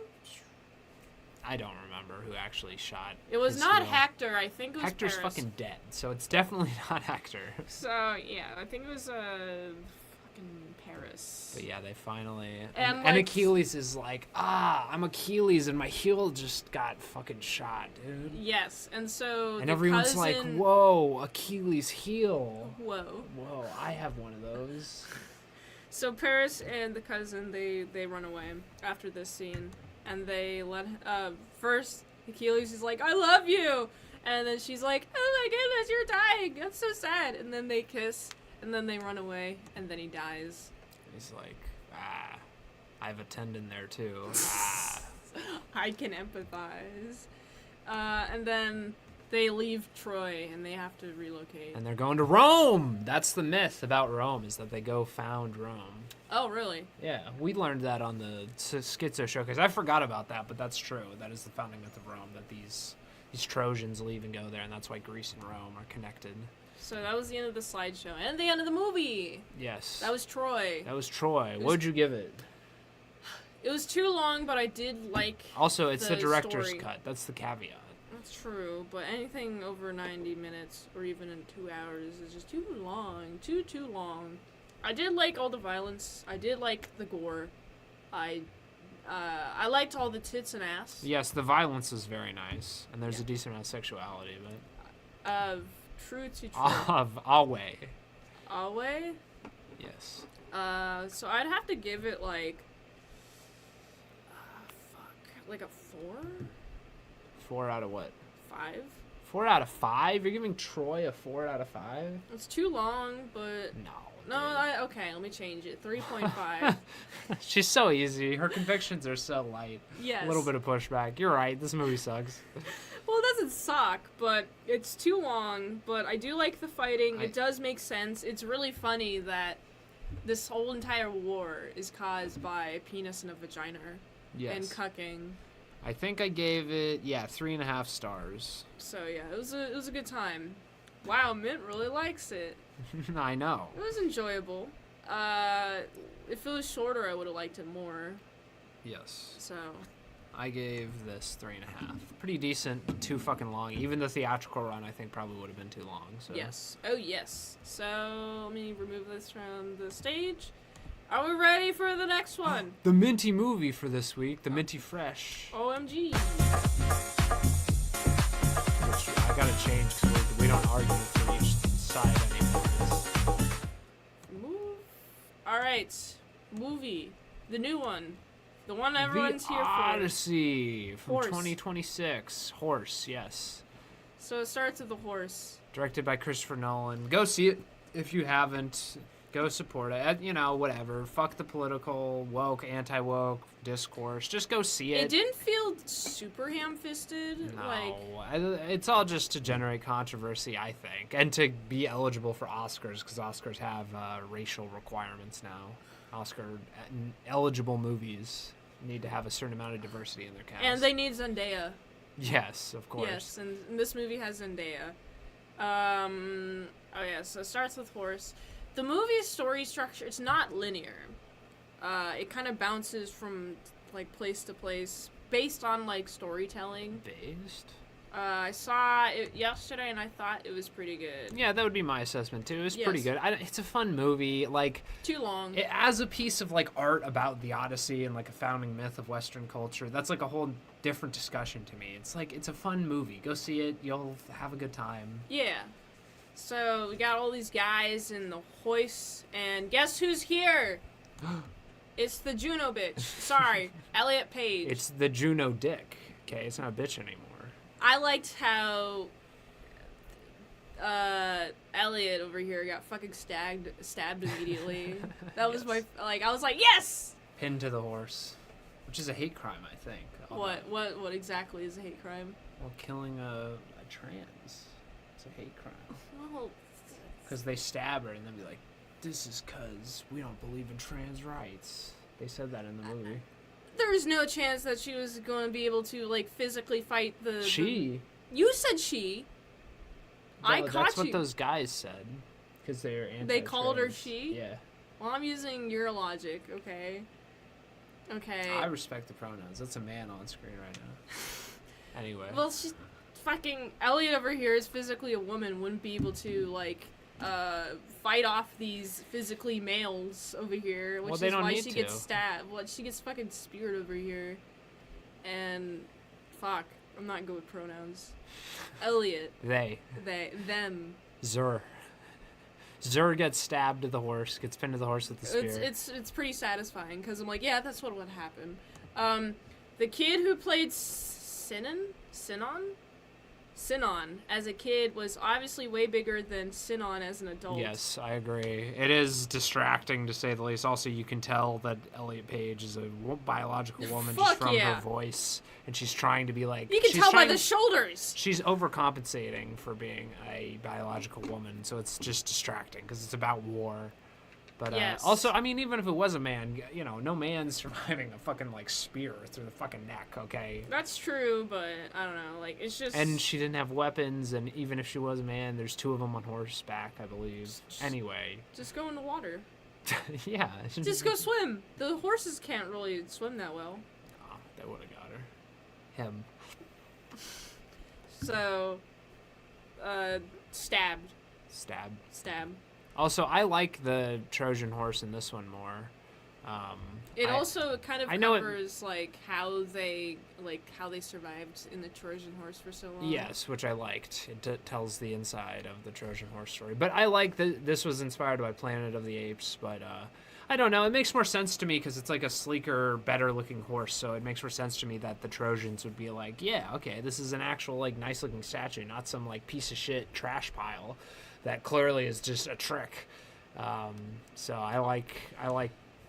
I don't remember who actually shot. It was his not heel. Hector. I think it was Hector's Paris. fucking dead, so it's definitely not Hector. So yeah, I think it was fucking Paris. But yeah, they finally and and Achilles is like, I'm Achilles, and my heel just got fucking shot, dude. Yes, and so and the everyone's cousin... like, whoa, Achilles' heel. Whoa, I have one of those. So Paris and the cousin they run away after this scene. And they let first Achilles is like, I love you, and then she's like, oh my goodness, you're dying, that's so sad. And then they kiss, and then they run away, and then he dies. He's like, I have a tendon there too. I can empathize. And then they leave Troy, and they have to relocate. And they're going to Rome. That's the myth about Rome, is that they found Rome. Oh, really? Yeah, we learned that on the Schizo showcase. I forgot about that, but that's true. That is the founding myth of Rome, that these Trojans leave and go there, and that's why Greece and Rome are connected. So that was the end of the slideshow. And the end of the movie! Yes. That was Troy. What'd you give it? It was too long, but I did like Also, it's the director's story. cut. That's the caveat. That's true, but anything over 90 minutes or even in 2 hours is just too long. Too long. I did like all the violence. I did like the gore. I liked all the tits and ass. Yes, the violence is very nice, and there's a decent amount of sexuality, but... True to true. Of Alway. Alway? Yes. So I'd have to give it like... like a 4? 4 out of what? 5? 4 out of 5? You're giving Troy a 4 out of 5? It's too long, but... No, okay, let me change it. 3.5. She's so easy. Her convictions are so light. Yes. A little bit of pushback. You're right. This movie sucks. Well, it doesn't suck, but it's too long. But I do like the fighting. It does make sense. It's really funny that this whole entire war is caused by a penis and a vagina. Yes. And cucking. I think I gave it, 3.5 stars. So yeah, it was a good time. Wow, Mint really likes it. I know. It was enjoyable. If it was shorter, I would have liked it more. Yes. So. I gave this 3.5. Pretty decent. Too fucking long. Even the theatrical run, I think, probably would have been too long. So. Yes. Oh, yes. So, let me remove this from the stage. Are we ready for the next one? The Minty movie for this week. The Minty Fresh. OMG. Which I gotta change because we don't argue for each side anymore. All right, movie, the new one, the one everyone's The here for. Odyssey from Horse. 2026. Horse, yes. So it starts with the horse. Directed by Christopher Nolan. Go see it if you haven't. Go support it. You know, whatever. Fuck the political, woke, anti-woke discourse. Just go see it. It didn't feel super ham-fisted. No, it's all just to generate controversy, I think, and to be eligible for Oscars because Oscars have racial requirements now. Oscar-eligible movies need to have a certain amount of diversity in their cast. And they need Zendaya. Yes, of course. Yes, and this movie has Zendaya. Oh yeah, so it starts with horse. The movie's story structure, it's not linear. It kind of bounces from like place to place based on like storytelling. Based? I saw it yesterday and I thought it was pretty good. Yeah, that would be my assessment too. It was Yes. pretty good. It's a fun movie. Like, Too long. as a piece of like art about the Odyssey and like a founding myth of Western culture, that's like a whole different discussion to me. It's like, it's a fun movie. Go see it. You'll have a good time. Yeah. So we got all these guys in the hoist, and guess who's here? It's the Juno bitch. Sorry, Elliot Page. It's the Juno dick. Okay, it's not a bitch anymore. I liked how Elliot over here got fucking stabbed immediately. That was Yes. I was like, yes! Pinned to the horse, which is a hate crime, I think. What exactly is a hate crime? Well, killing a trans. It's a hate crime. Well, Because they stab her and then be like, this is because we don't believe in trans rights. They said that in the movie. there was no chance that she was going to be able to, like, physically fight the... She? You said she. I No, caught that's you. what those guys said. Because they're anti-trans. They called her she? Yeah. Well, I'm using your logic, okay? Okay. I respect the pronouns. That's a man on screen right now. Anyway. Well, she's fucking Elliot over here is physically a woman, wouldn't be able to like fight off these physically males over here, which Well, they is don't why need she gets to. stabbed. Well, she gets fucking speared over here, and fuck, I'm not good with pronouns. Elliot, They. them. Zur. Zur gets stabbed to the horse, gets pinned to the horse with the spear. It's pretty satisfying because I'm like, yeah, that's what would happen. The kid who played Sinon as a kid was obviously way bigger than Sinon as an adult. Yes, I agree. It is distracting to say the least. Also, you can tell that Elliot Page is a biological woman just Fuck from yeah. her voice, and she's trying to be like. You can she's tell by trying- the shoulders. She's overcompensating for being a biological woman, so it's just distracting because it's about war. But Yes. also, I mean, even if it was a man, you know, no man's surviving a fucking like spear through the fucking neck, okay? That's true, but I don't know. Like, it's just. And she didn't have weapons, and even if she was a man, there's two of them on horseback, I believe. Anyway, Just go in the water. yeah. Just go swim. The horses can't really swim that well. Oh, that would have got her. Him. So, stabbed. Stab. Also, I like the Trojan horse in this one more. It also kind of I know it- covers like how they survived in the Trojan horse for so long. Yes, which I liked. It tells the inside of the Trojan horse story. But I like that this was inspired by Planet of the Apes. But I don't know. It makes more sense to me because it's like a sleeker, better-looking horse. So it makes more sense to me that the Trojans would be like, yeah, okay, this is an actual like nice-looking statue, not some like piece of shit trash pile that clearly is just a trick. So I like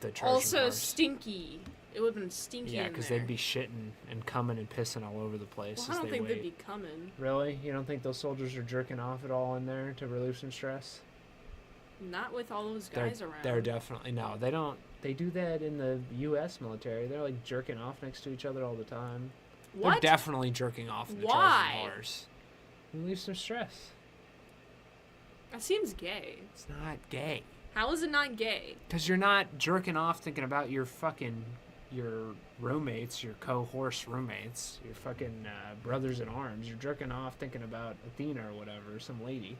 the Trojan Also horse. stinky. It would have been stinky. Yeah, because because they'd be shitting and coming and pissing all over the place Well, as I don't they think wait. they'd be coming. Really? You don't think those soldiers are jerking off at all in there to relieve some stress? Not with all those guys around. They're definitely no. They don't. They do that in the U.S. military. They're like jerking off next to each other all the time. What? They're definitely jerking off in the Why? Trojan horse. Relieve some stress. That seems gay. It's not gay. How is it not gay? Because you're not jerking off thinking about your roommates, your co-horse roommates, your fucking brothers in arms. You're jerking off thinking about Athena or whatever, some lady.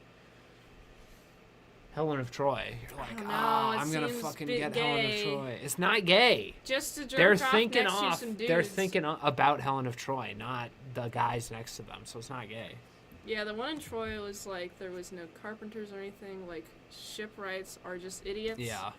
Helen of Troy. You're like, don't know, ah, it I'm gonna seems fucking bit get Helen of gay." Troy. It's not gay. Just to jerk They're off thinking next to some dudes. They're thinking about Helen of Troy, not the guys next to them. So it's not gay. Yeah, the one in Troy was like there was no carpenters or anything. Like shipwrights are just idiots. Yeah.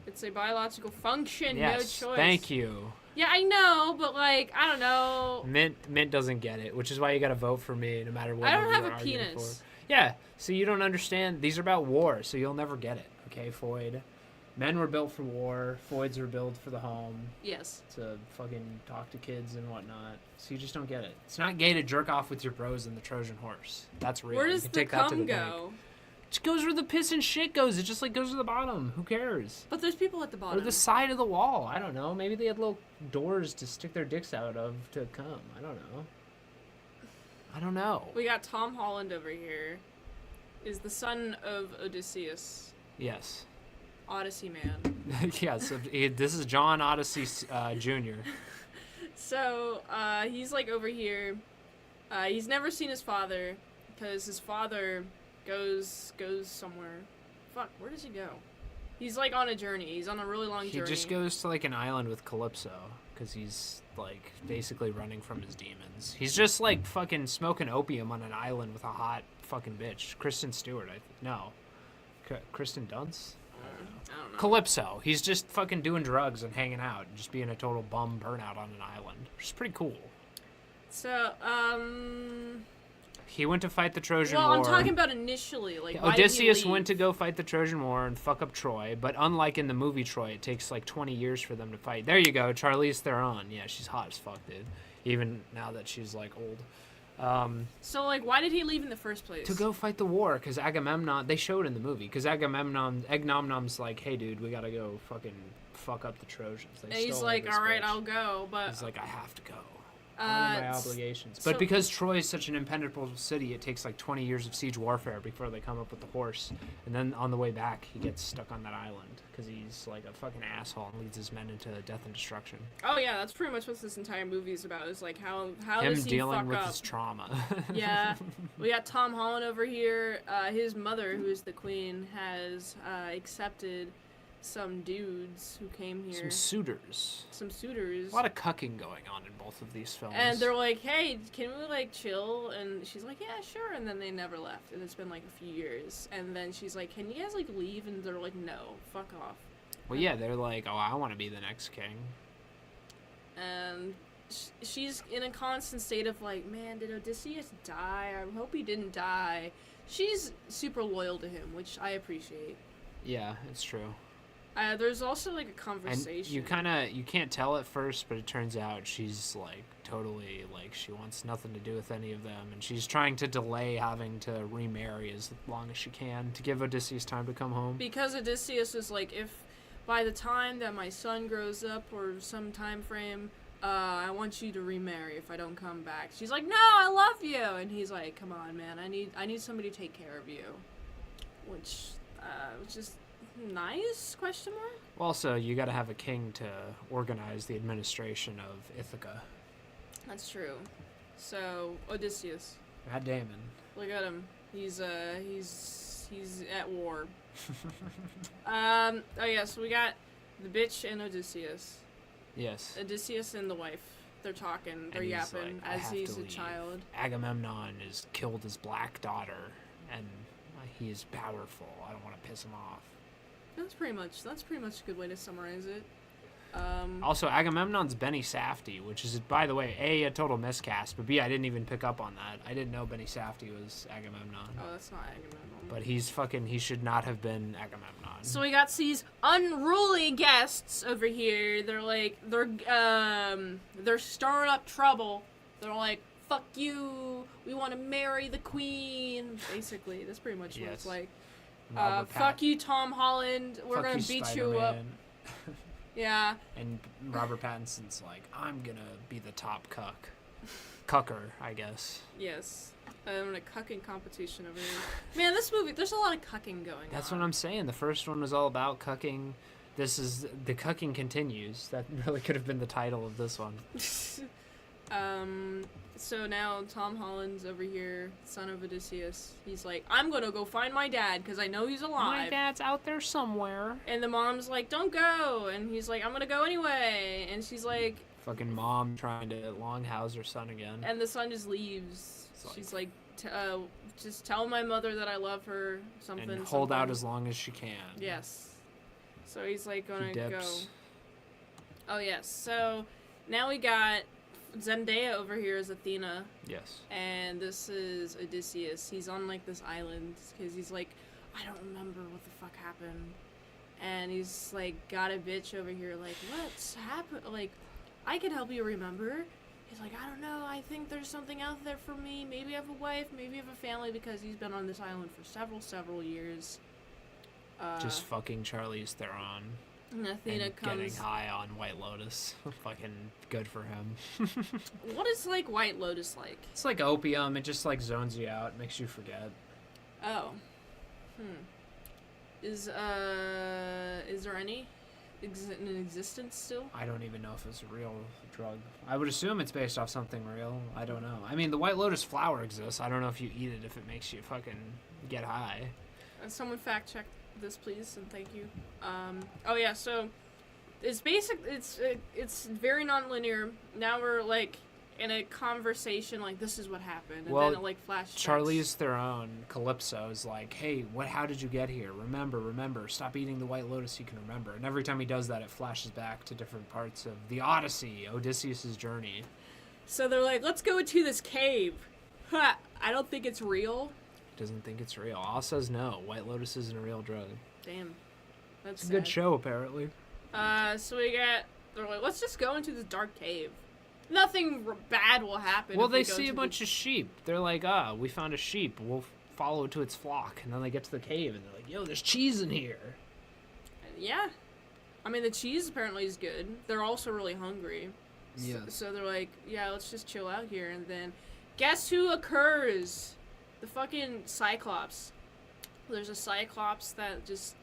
It's a biological function, Yes. no choice. Thank you. Yeah, I know, but like I don't know. Mint doesn't get it, which is why you got to vote for me no matter what. I don't movie have you're a arguing penis. For. Yeah. So you don't understand. These are about war, so you'll never get it. Okay, Foyd. Men were built for war. Foyds were built for the home. Yes. To fucking talk to kids and whatnot. So you just don't get it. It's not gay to jerk off with your bros in the Trojan horse. That's real. Where You does can the take that to cum the go? bank. It goes where the piss and shit goes. It just like goes to the bottom. Who cares? But there's people at the bottom. Or the side of the wall. I don't know. Maybe they had little doors to stick their dicks out of to come. I don't know. I don't know. We got Tom Holland over here. Is the son of Odysseus. Yes. Odyssey man. Yes. This is John Odyssey Jr. So, he's like over here. He's never seen his father because his father goes somewhere. Fuck, where does he go? He's like on a journey. He's on a really long journey. He just goes to like an island with Calypso because he's like basically running from his demons. He's just like fucking smoking opium on an island with a hot fucking bitch. Kristen Stewart, no. Kristen Dunst? I don't know. Calypso. He's just fucking doing drugs and hanging out and just being a total bum burnout on an island, which is pretty cool. So, he went to fight the Trojan War. Well, I'm talking about initially. Like, why Odysseus did he leave? went to go fight the Trojan War and fuck up Troy, but unlike in the movie Troy, it takes like 20 years for them to fight. There you go, Charlize Theron. Yeah, she's hot as fuck, dude. Even now that she's like old. So, like, why did he leave in the first place? To go fight the war, because Agamemnon, they showed in the movie, because Agamemnon's like, hey, dude, we gotta go fucking fuck up the Trojans. They and he's stole like, this alright, bitch." I'll go, but... He's like, I have to go. My obligations. But so- because Troy is such an impenetrable city, it takes like 20 years of siege warfare before they come up with the horse. And then on the way back, he gets stuck on that island because he's like a fucking asshole and leads his men into death and destruction. Oh, yeah, that's pretty much what this entire movie is about, is like, how Him does he dealing fuck with up? his trauma. Yeah, we got Tom Holland over here. His mother, who is the queen, has accepted some dudes who came here. Some suitors. Some suitors. A lot of cucking going on in both of these films. And they're like, hey, can we, like, chill? And she's like, yeah, sure. And then they never left. And it's been, like, a few years. And then she's like, can you guys, like, leave? And they're like, no, fuck off. Well, yeah, they're like, oh, I want to be the next king. And she's in a constant state of, like, man, did Odysseus die? I hope he didn't die. She's super loyal to him, which I appreciate. Yeah, it's true. There's also, like, a And conversation. you can't tell at first, but it turns out she's, like, totally, like, she wants nothing to do with any of them, and she's trying to delay having to remarry as long as she can to give Odysseus time to come home. Because Odysseus is like, if by the time that my son grows up or some time frame, I want you to remarry if I don't come back. She's like, no, I love you. And he's like, come on, man, I need somebody to take care of you. Which is nice, question mark? Also, you gotta have a king to organize the administration of Ithaca. That's true. So, Odysseus. Matt Damon. Look at him. He's at war. Oh yeah, so we got the bitch and Odysseus. Yes. Odysseus and the wife. They're talking, they're And he's yapping like, "I as have he's to a leave." child. Agamemnon has killed his black daughter, and he is powerful. I don't want to piss him off. That's pretty much a good way to summarize it. Also, Agamemnon's Benny Safdie, which is, by the way, A, total miscast, but B, I didn't even pick up on that. I didn't know Benny Safdie was Agamemnon. Oh, that's not Agamemnon. But he should not have been Agamemnon. So we got these unruly guests over here. They're like, they're stirring up trouble. They're like, fuck you, we want to marry the queen. Basically, that's pretty much what it's like. Fuck you, Tom Holland, we're gonna beat you up. Yeah. And Robert Pattinson's like, I'm gonna be the top cucker, I guess. Yes. I'm in a cucking competition over here. Man, this movie, there's a lot of cucking going on. That's what I'm saying. The first one was all about cucking. The cucking continues. That really could have been the title of this one. So now Tom Holland's over here, son of Odysseus. He's like, I'm gonna go find my dad because I know he's alive. My dad's out there somewhere. And the mom's like, don't go. And he's like, I'm gonna go anyway. And she's like... Fucking mom trying to longhouse her son again. And the son just leaves. She's like, just tell my mother that I love her, something. And hold out as long as she can. Yes. So he's like gonna He go. dips. Oh yes. So now we got Zendaya over here as Athena, Yes. and this is Odysseus. He's on like this island because he's like, I don't remember what the fuck happened, and he's like got a bitch over here like, what's happened? Like, I can help you remember. He's like, I don't know. I think there's something out there for me. Maybe I have a wife. Maybe I have a family because he's been on this island for several years. Just fucking Charlize Theron. And Athena and comes. getting high on White Lotus. Fucking good for him. What is like White Lotus like? It's like opium. It just like zones you out, makes you forget. Oh. Is there any in existence still? I don't even know if it's a real drug. I would assume it's based off something real. I don't know. I mean, the White Lotus flower exists. I don't know if you eat it if it makes you fucking get high. Someone fact check this, please, and thank you. Oh yeah, so it's it's very non-linear. Now we're like in a conversation, like this is what happened, and then it like flashbacks. Charlize Theron, Calypso, is like, hey, how did you get here? Remember, stop eating the White Lotus so you can remember. And every time he does that, it flashes back to different parts of the Odyssey, Odysseus' journey. So they're like, let's go into this cave. Ha! I don't think it's real. Doesn't think it's real. All says no. White Lotus isn't a real drug. Damn. That's It's a good show, apparently. So they're like, let's just go into this dark cave. Nothing bad will happen. Well, if they we go see to a bunch of sheep. They're like, we found a sheep. We'll follow it to its flock. And then they get to the cave, and they're like, yo, there's cheese in here. Yeah. I mean, the cheese apparently is good. They're also really hungry. Yes. So they're like, yeah, let's just chill out here. And then, guess who occurs? The fucking Cyclops. There's a Cyclops that just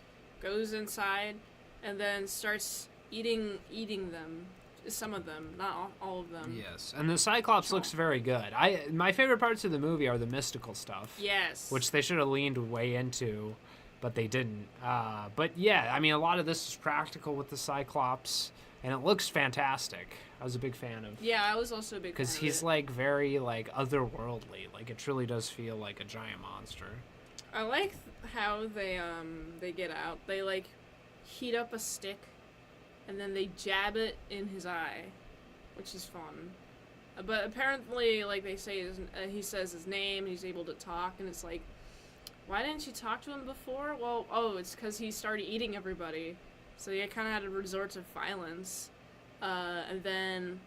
goes inside and then starts eating them. Some of them, not all of them. Yes, and the Cyclops looks very good. My favorite parts of the movie are the mystical stuff. Yes. Which they should have leaned way into, but they didn't. But yeah, I mean, a lot of this is practical with the Cyclops, and it looks fantastic. I was a big fan of. Yeah, I was also a big fan because he's like very like otherworldly. Like it truly does feel like a giant monster. I like how they get out. They like heat up a stick, and then they jab it in his eye, which is fun. But apparently, like they say, he says his name, and he's able to talk, and it's like, why didn't you talk to him before? Well, it's because he started eating everybody, so he kind of had to resort to violence. And then,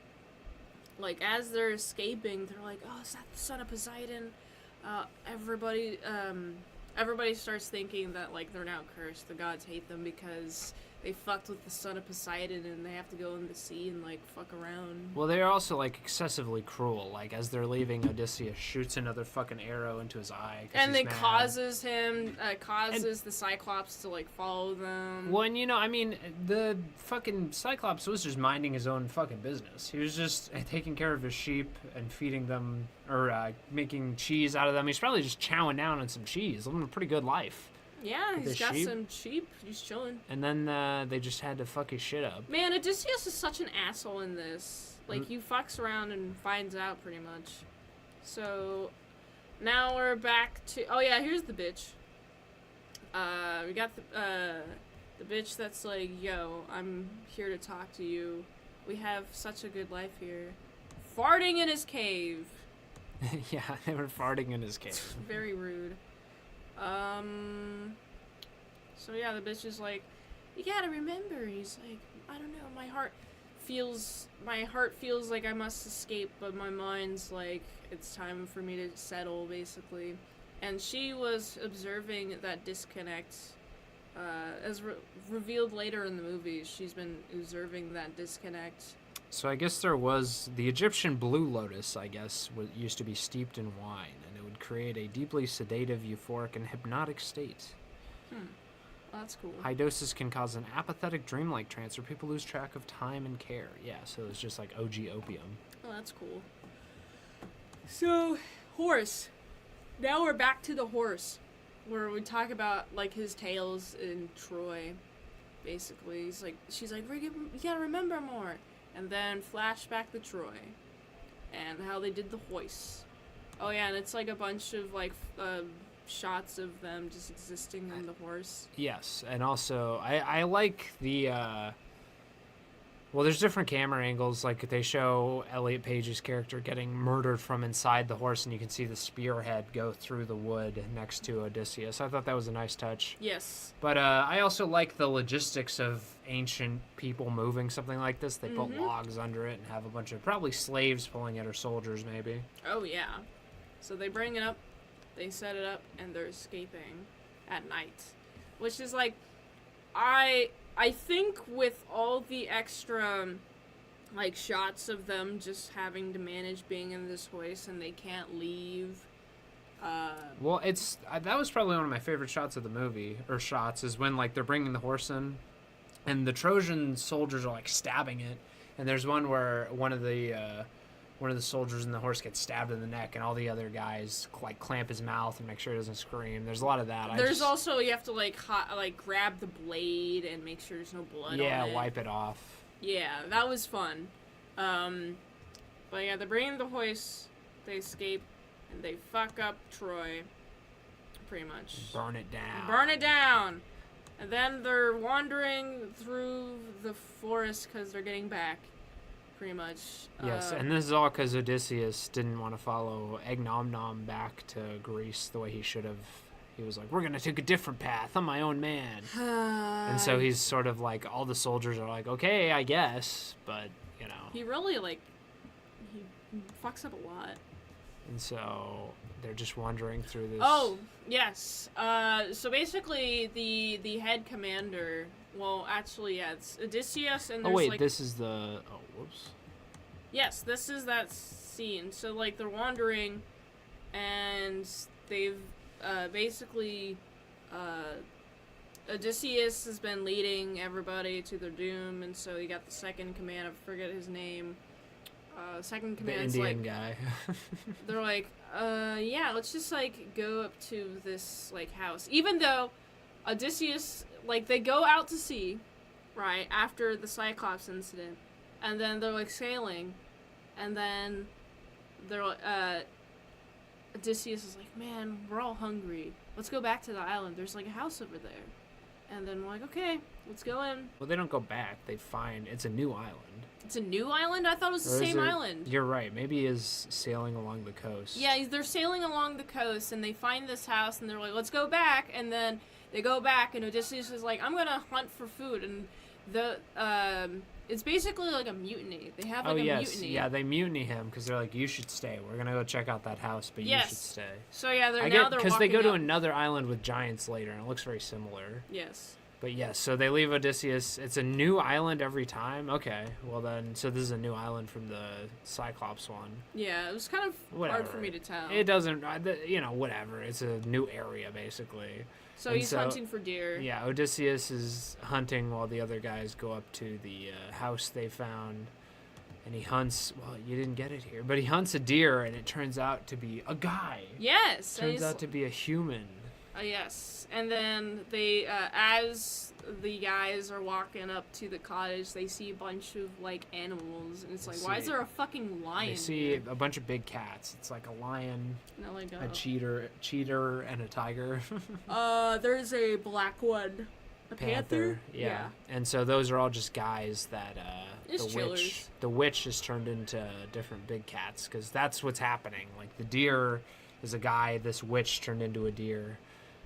like, as they're escaping, they're like, oh, is that the son of Poseidon? Everybody starts thinking that, like, they're now cursed. The gods hate them because they fucked with the son of Poseidon and they have to go in the sea and, like, fuck around. Well, they're also, like, excessively cruel. Like, as they're leaving, Odysseus shoots another fucking arrow into his eye. And then causes the Cyclops to, like, follow them. Well, and, you know, I mean, the fucking Cyclops was just minding his own fucking business. He was just taking care of his sheep and feeding them, or making cheese out of them. He's probably just chowing down on some cheese, living a pretty good life. Yeah, he's got some sheep. He's chilling. And then they just had to fuck his shit up. Man, Odysseus is such an asshole in this. Like, he fucks around and finds out pretty much. So, now we're back to... Oh, yeah, here's the bitch. We got the bitch that's like, yo, I'm here to talk to you. We have such a good life here. Farting in his cave. Yeah, they were farting in his cave. Very rude. So yeah, the bitch is like, you gotta remember. He's like, I don't know, my heart feels like I must escape, but my mind's like, it's time for me to settle, basically. And she was observing that disconnect, as revealed later in the movie. She's been observing that disconnect. So I guess there was the Egyptian blue lotus, I guess, used to be steeped in wine, and it would create a deeply sedative, euphoric, and hypnotic state. Well, that's cool. High doses can cause an apathetic, dreamlike trance where people lose track of time and care. Yeah, so it's just like OG opium. Oh, that's cool. So, horse. Now we're back to the horse, where we talk about, like, his tales in Troy, basically. She's like, you gotta remember more. And then flashback to Troy, and how they did the hoist. Oh yeah, and it's like a bunch of like shots of them just existing on the horse. Yes, and also I like the well, there's different camera angles. Like they show Elliot Page's character getting murdered from inside the horse, and you can see the spearhead go through the wood next to Odysseus. I thought that was a nice touch. Yes. But I also like the logistics of ancient people moving something like this. They put logs under it and have a bunch of probably slaves pulling it or soldiers maybe. Oh yeah. So they bring it up, they set it up, and they're escaping at night, which is like, I think with all the extra, like, shots of them just having to manage being in this hoist and they can't leave. Well, it's that was probably one of my favorite shots of the movie, or shots, is when, like, they're bringing the horse in, and the Trojan soldiers are, like, stabbing it, and there's one where one of the soldiers in the horse gets stabbed in the neck, and all the other guys, like, clamp his mouth and make sure he doesn't scream. There's a lot of that. There's also, you have to, like, grab the blade and make sure there's no blood on it. Yeah, wipe it off. Yeah, that was fun. But yeah, they're bringing the hoist, they escape, and they fuck up Troy, pretty much. Burn it down. Burn it down! And then they're wandering through the forest because they're getting back, pretty much. Yes, and this is all because Odysseus didn't want to follow Agamemnon back to Greece the way he should have. He was like, we're going to take a different path. I'm my own man. And so he's sort of like, all the soldiers are like, okay, I guess, but, you know. He really, like, he fucks up a lot. And so they're just wandering through this. Oh, yes. So basically, the head commander, well, actually, yeah, it's Odysseus, and there's, oh, wait, like... this is the... Oh, whoops. Yes, this is that scene. So, like, they're wandering, and they've, basically, Odysseus has been leading everybody to their doom, and so he got the second command, I forget his name. Second command's the Indian like, guy. they're like, yeah, let's just, like, go up to this, like, house. Even though Odysseus, like, they go out to sea, right, after the Cyclops incident, and then they're, like, sailing, and then they're, Odysseus is like, man, we're all hungry. Let's go back to the island. There's, like, a house over there. And then we're like, okay, let's go in. Well, they don't go back. They find it's a new island. It's a new island? I thought it was the same island. You're right. Maybe he is sailing along the coast. Yeah, they're sailing along the coast, and they find this house, and they're like, let's go back. And then they go back, and Odysseus is like, I'm going to hunt for food. And the it's basically like a mutiny. They have like a mutiny. Yeah, they mutiny him because they're like, you should stay. We're going to go check out that house, but you should stay. So yeah, they're because they go to another island with giants later, and it looks very similar. Yes. But yes, so they leave Odysseus. It's a new island every time. Okay, well then, so this is a new island from the Cyclops one. Yeah, it was kind of hard for me to tell. It doesn't, whatever. It's a new area, basically. So he's hunting for deer. Yeah, Odysseus is hunting while the other guys go up to the house they found. And he hunts, well, you didn't get it here, but he hunts a deer, and it turns out to be a guy. Yes. Turns out to be a human. Yes, and then they, as the guys are walking up to the cottage, they see a bunch of, like, animals, and it's like, why is there a fucking lion? They see a bunch of big cats. It's like a lion, like a cheater, and a tiger. There's a black one. A panther? Yeah. And so those are all just guys that, the witch has turned into different big cats, because that's what's happening. Like, the deer is a guy, this witch turned into a deer.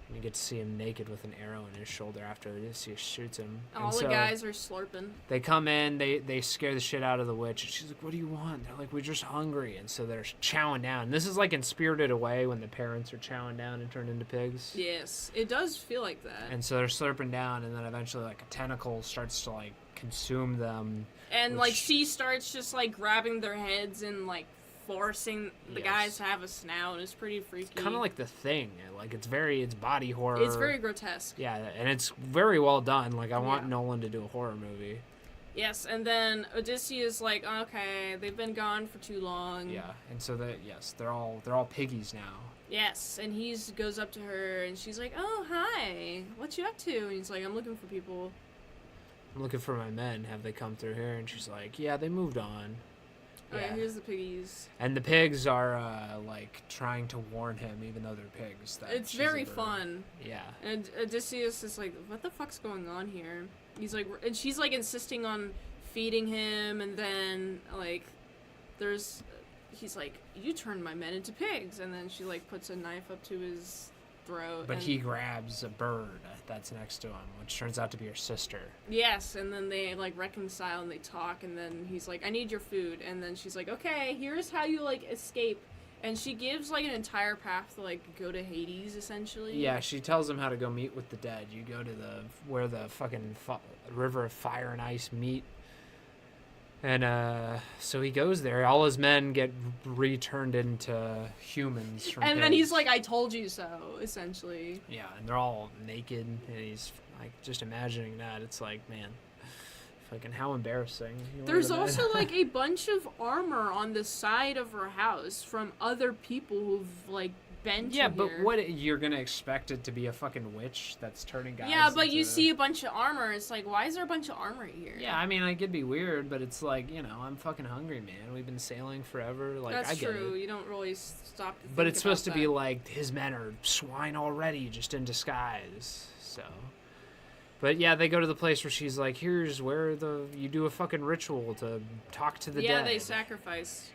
And you get to see him naked with an arrow in his shoulder after Odysseus shoots him. All the guys are slurping. They come in, they scare the shit out of the witch. And she's like, what do you want? They're like, we're just hungry. And so they're chowing down. And this is like in Spirited Away when the parents are chowing down and turn into pigs. Yes, it does feel like that. And so they're slurping down, and then eventually like a tentacle starts to like consume them. And like she starts just like grabbing their heads and like forcing the guys to have a snout. It's pretty freaky. It's kind of like The Thing. Like it's body horror. It's very grotesque. Yeah, and it's very well done. Like I want Nolan to do a horror movie. Yes, and then Odysseus like, okay, they've been gone for too long. Yeah, and so they're all piggies now. Yes, and he goes up to her and she's like, oh hi, what you up to? And he's like, I'm looking for people. I'm looking for my men. Have they come through here? And she's like, yeah, they moved on. Oh, yeah, Yeah. here's the piggies. And the pigs are like trying to warn him, even though they're pigs. That It's she's a very bird. fun. Yeah. And Odysseus is like, what the fuck's going on here? He's like, and she's like insisting on feeding him, and then like, he's like, you turned my men into pigs, and then she like puts a knife up to his throat. But and, he grabs a bird that's next to him, which turns out to be her sister. Yes, and then they like reconcile and they talk, and then he's like, I need your food, and then she's like, okay, here's how you like escape. And she gives like an entire path to like go to Hades, essentially. Yeah, she tells him how to go meet with the dead. You go to where the fucking river of fire and ice meet. And so he goes there. All his men get returned into humans from And then he's pigs. like, I told you so, essentially. Yeah, and they're all naked, and he's like, just imagining that. It's like, man, fucking how embarrassing. You There's wanna also imagine- like a bunch of armor on the side of her house from other people who've like been Yeah, to but here. what, you're gonna expect it to be a fucking witch that's turning guys Yeah, but you into- see a bunch of armor. It's like, why is there a bunch of armor here? Yeah, I mean, it could be weird, but it's like, you know, I'm fucking hungry, man. We've been sailing forever. Like, that's I get true. it. You don't really stop to think But it's supposed to about be that. like his men are swine already, just in disguise. So, but yeah, they go to the place where she's like, "Here's where you do a fucking ritual to talk to the dead." Yeah, they sacrifice.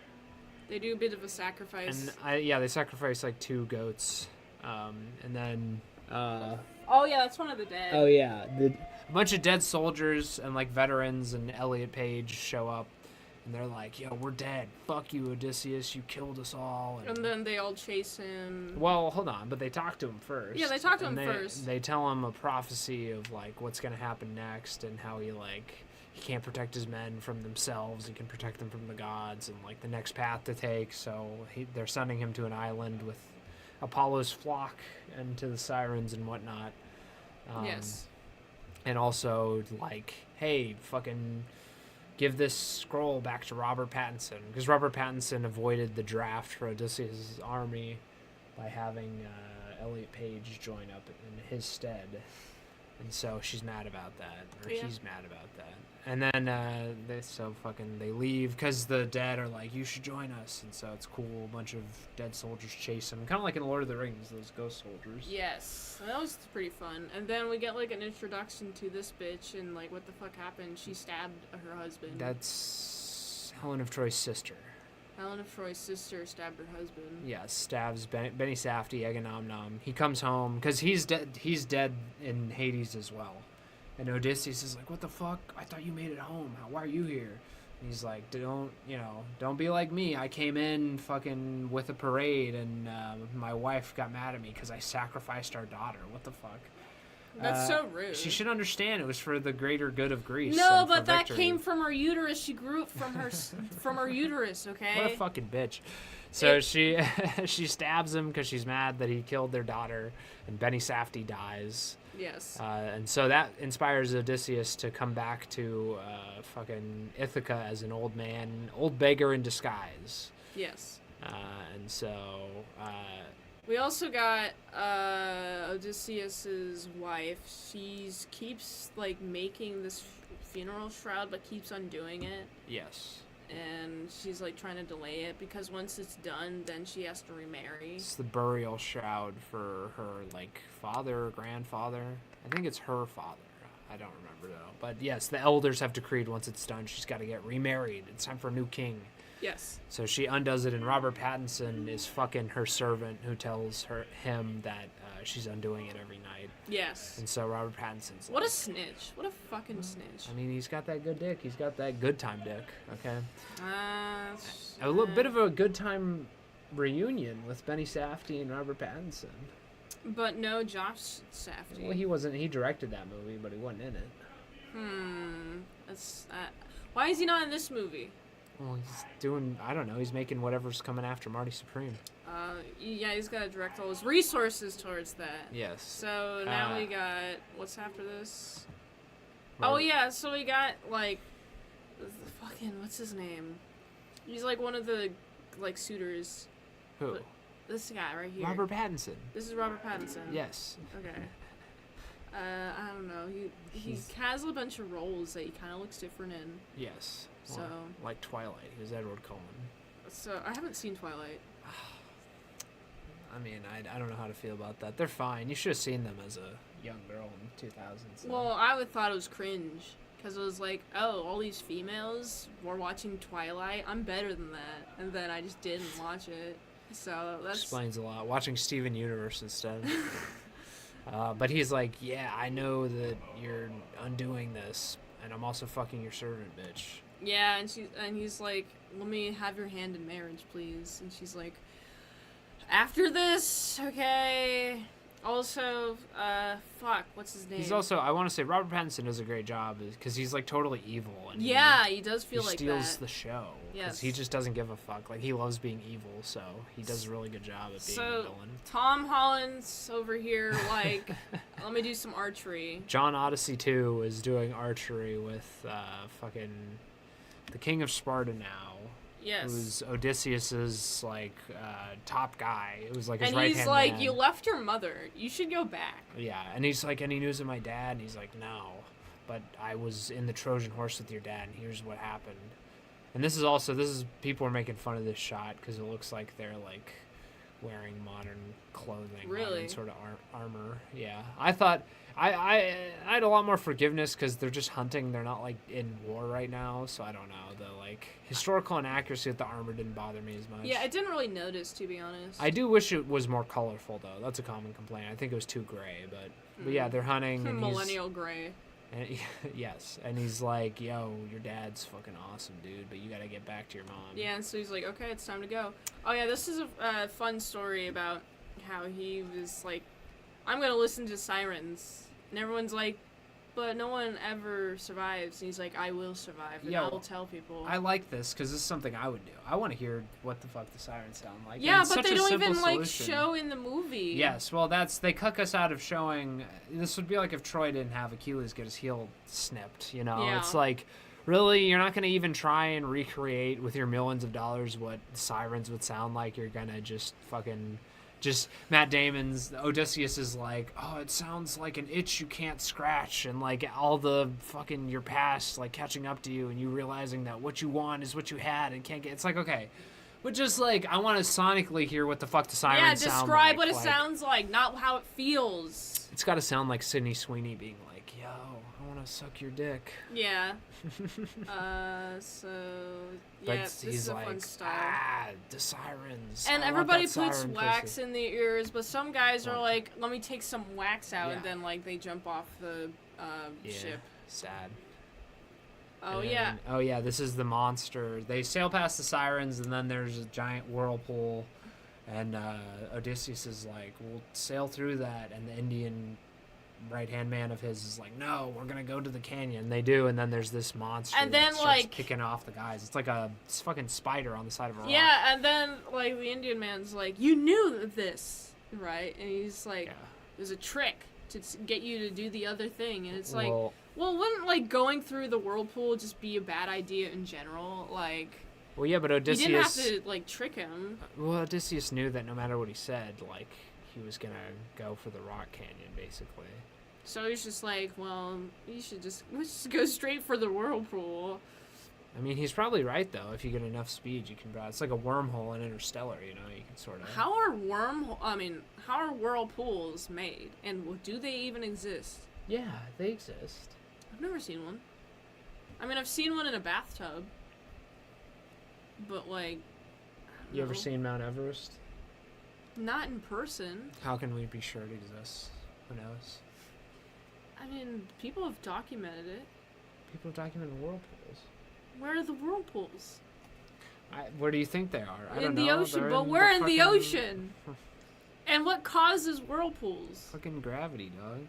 They do a bit of a sacrifice. And they sacrifice like 2 goats, and then. Oh yeah, that's one of the dead. Oh yeah, a bunch of dead soldiers and like veterans and Elliot Page show up, and they're like, "Yo, we're dead. Fuck you, Odysseus. You killed us all." And then they all chase him. Well, hold on, but they talk to him first. Yeah, they talk to and him first. They tell him a prophecy of like what's gonna happen next and how he can't protect his men from themselves. He can protect them from the gods and like the next path to take. So they're sending him to an island with Apollo's flock and to the sirens and whatnot. Yes. And also like, hey, fucking give this scroll back to Robert Pattinson, because Robert Pattinson avoided the draft for Odysseus' army by having Elliot Page join up in his stead, and so she's mad about that, or Yeah. he's mad about that. And then they leave because the dead are like, you should join us, and so it's cool. A bunch of dead soldiers chase him, kind of like in Lord of the Rings, those ghost soldiers. Yes, that was pretty fun. And then we get like an introduction to this bitch and like what the fuck happened. She stabbed her husband. That's Helen of Troy's sister. Helen of Troy's sister stabbed her husband. Yes, stabs Benny Safdie, Agamemnon. He comes home because he's dead. He's dead in Hades as well. And Odysseus is like, "What the fuck? I thought you made it home. Why are you here?" And he's like, "Don't be like me. I came in fucking with a parade, and my wife got mad at me because I sacrificed our daughter. What the fuck?" That's so rude. She should understand it was for the greater good of Greece. No, and for but that victory. came from her uterus. She grew up from her from her uterus. Okay. What a fucking bitch. So she stabs him because she's mad that he killed their daughter, and Benny Safdie dies. Yes. And so that inspires Odysseus to come back to fucking Ithaca as an old man, old beggar in disguise. Yes. And so... We also got Odysseus's wife. She keeps like making this funeral shroud, but keeps undoing it. yes. And she's like trying to delay it because once it's done, then she has to remarry. It's the burial shroud for her, like, father or grandfather. I think it's her father. I don't remember, though. But yes, the elders have decreed once it's done, she's got to get remarried. It's time for a new king. Yes. So she undoes it, and Robert Pattinson is fucking her servant who tells him that she's undoing it every night. Yes. And so Robert Pattinson's What a like, snitch. What a fucking snitch. I mean, he's got that good dick. He's got that good time dick, okay? A A little bit of a good time reunion with Benny Safdie and Robert Pattinson. But no Josh Safdie. Well, he directed that movie, but he wasn't in it. That's why is he not in this movie? Well, he's doing, I don't know, he's making whatever's coming after Marty Supreme. Yeah, he's got to direct all his resources towards that. Yes. So now we got what's after this? Robert- Oh yeah, so we got like the fucking what's his name? He's like one of the like suitors. Who? This guy right here. Robert Pattinson. This is Robert Pattinson. Yes. Okay. I don't know. He He's- has a bunch of roles that he kind of looks different in. Yes. So like Twilight. He was Edward Cullen. So I haven't seen Twilight. I mean, I don't know how to feel about that. They're fine. You should have seen them as a young girl in 2000s. Well, I would thought it was cringe. Because it was like, oh, all these females were watching Twilight. I'm better than that. And then I just didn't watch it. So that's... Explains a lot. Watching Steven Universe instead. But he's like, yeah, I know that you're undoing this. And I'm also fucking your servant, bitch. Yeah, and he's like, let me have your hand in marriage, please. And she's like, after this, okay... Also, fuck, what's his name? He's also, I want to say, Robert Pattinson does a great job because he's, like, totally evil. And he does feel like that. He steals the show. Yes. He just doesn't give a fuck. Like, he loves being evil, so he does a really good job at being a villain. Tom Holland's over here, like, let me do some archery. John Odyssey 2 is doing archery with, fucking the King of Sparta now. Yes. Who's Odysseus's, like, top guy. It was, like, his right-hand man. And he's like, man. You left your mother. You should go back. Yeah, and he's like, any news of my dad? And he's like, no. But I was in the Trojan horse with your dad, and here's what happened. And this is people are making fun of this shot because it looks like they're, like, wearing modern clothing. Really? Modern sort of armor. Yeah. I thought... I had a lot more forgiveness because they're just hunting. They're not, like, in war right now, so I don't know. The, like, historical inaccuracy of the armor didn't bother me as much. Yeah, I didn't really notice, to be honest. I do wish it was more colorful, though. That's a common complaint. I think it was too gray, but yeah, they're hunting. And millennial gray. And yes, and he's like, yo, your dad's fucking awesome, dude, but you gotta get back to your mom. Yeah, and so he's like, okay, it's time to go. Oh, yeah, this is a fun story about how he was like, I'm gonna listen to sirens. And everyone's like, but no one ever survives. And he's like, I will survive, and I will tell people. I like this, because this is something I would do. I want to hear what the fuck the sirens sound like. Yeah, but they don't even, like, show in the movie. Yes, well, they cuck us out of showing. This would be like if Troy didn't have Achilles get his heel snipped, you know? Yeah. It's like, really? You're not going to even try and recreate with your millions of dollars what sirens would sound like? You're going to just fucking... Just Matt Damon's Odysseus is like, oh, it sounds like an itch you can't scratch, and like all the fucking your past like catching up to you, and you realizing that what you want is what you had and can't get. It's like, okay, but just like I want to sonically hear what the fuck the sirens sound like. Yeah, describe what it sounds like, not how it feels. It's got to sound like Sydney Sweeney being like, yo, I want to suck your dick. Yeah. So yeah, this is a fun style. The sirens. And everybody puts wax in their ears, but some guys are like, let me take some wax out, and then like they jump off the ship. Sad. Oh yeah. Oh yeah, this is the monster. They sail past the sirens, and then there's a giant whirlpool, and Odysseus is like, we'll sail through that, and the Indian right-hand man of his is like, no, we're gonna go to the canyon. They do, and then there's this monster and then that starts like kicking off the guys. It's like a fucking spider on the side of a rock. Yeah, and then like the Indian man's like, you knew this, right? And he's like, there's a trick to get you to do the other thing, and it's like, well, wouldn't like going through the whirlpool just be a bad idea in general? Like, well, yeah, but Odysseus, you didn't have to like trick him. Well, Odysseus knew that no matter what he said, like he was gonna go for the rock canyon, basically. So he's just like, well, let's just go straight for the whirlpool. I mean, he's probably right, though. If you get enough speed, you can... It's like a wormhole in Interstellar, you know? You can sort of... How are whirlpools made? And do they even exist? Yeah, they exist. I've never seen one. I mean, I've seen one in a bathtub. But, like... You ever seen Mount Everest? Not in person. How can we be sure it exists? Who knows? I mean, people have documented it. People have documented whirlpools. Where are the whirlpools? Where do you think they are? I don't know. In the ocean, but we're in the ocean. And what causes whirlpools? Fucking gravity, dog.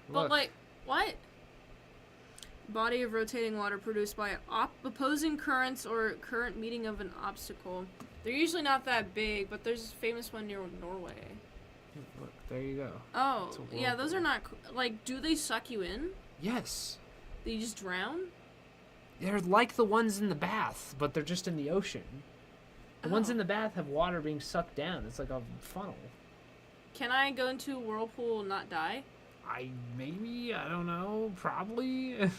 But like, what? Body of rotating water produced by opposing currents or current meeting of an obstacle. They're usually not that big, but there's a famous one near Norway. Look, there you go. Oh, yeah, those are not... Like, do they suck you in? Yes. They just drown? They're like the ones in the bath, but they're just in the ocean. The ones in the bath have water being sucked down. It's like a funnel. Can I go into a whirlpool and not die? I don't know. Probably.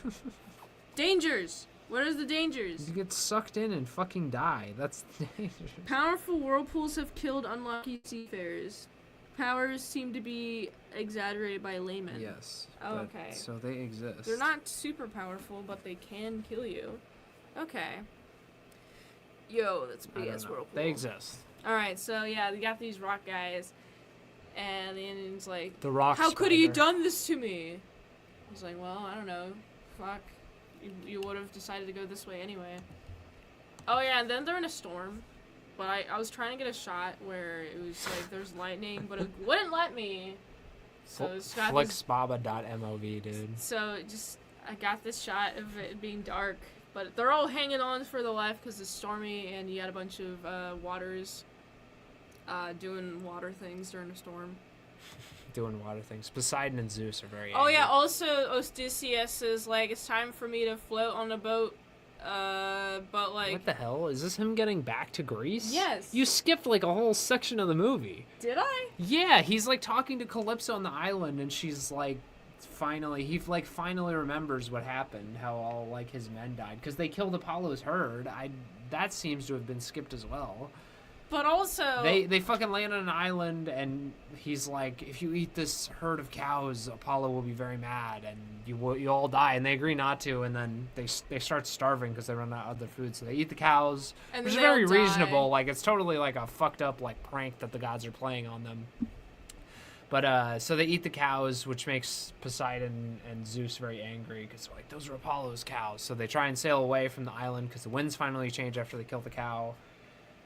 Dangers! What are the dangers? You get sucked in and fucking die. That's dangerous. Powerful whirlpools have killed unlucky seafarers. Powers seem to be exaggerated by laymen. Yes. Oh, okay. So they exist. They're not super powerful, but they can kill you. Okay. Yo, that's a big ass whirlpool. They exist. Alright, so yeah, they got these rock guys, and the Indian's like, The rock how could he spider. done this to me? He's like, well, I don't know. Fuck. You would have decided to go this way anyway. Oh yeah, and then they're in a storm. But I was trying to get a shot where it was like there's lightning, but it wouldn't let me. So it's got this, Flixbaba.mov, dude. so just I got this shot of it being dark, but they're all hanging on for the life because it's stormy and you got a bunch of waters doing water things during a storm. Doing water things. Poseidon and Zeus are very Oh angry. yeah, also Odysseus is like, it's time for me to float on a boat. But like, What the hell? Is this him getting back to Greece? Yes. You skipped like a whole section of the movie. did I? Yeah, he's like talking to Calypso on the island, and she's like, finally remembers what happened, how all like his men died, because they killed Apollo's herd. That seems to have been skipped as well. But also, They fucking land on an island, and he's like, if you eat this herd of cows, Apollo will be very mad, and you all die. And they agree not to, and then they start starving because they run out of their food. So they eat the cows, and which is then they all very die. reasonable. Like, it's totally like a fucked up like prank that the gods are playing on them. But so they eat the cows, which makes Poseidon and Zeus very angry because they're like, those are Apollo's cows. So they try and sail away from the island because the winds finally change after they kill the cow.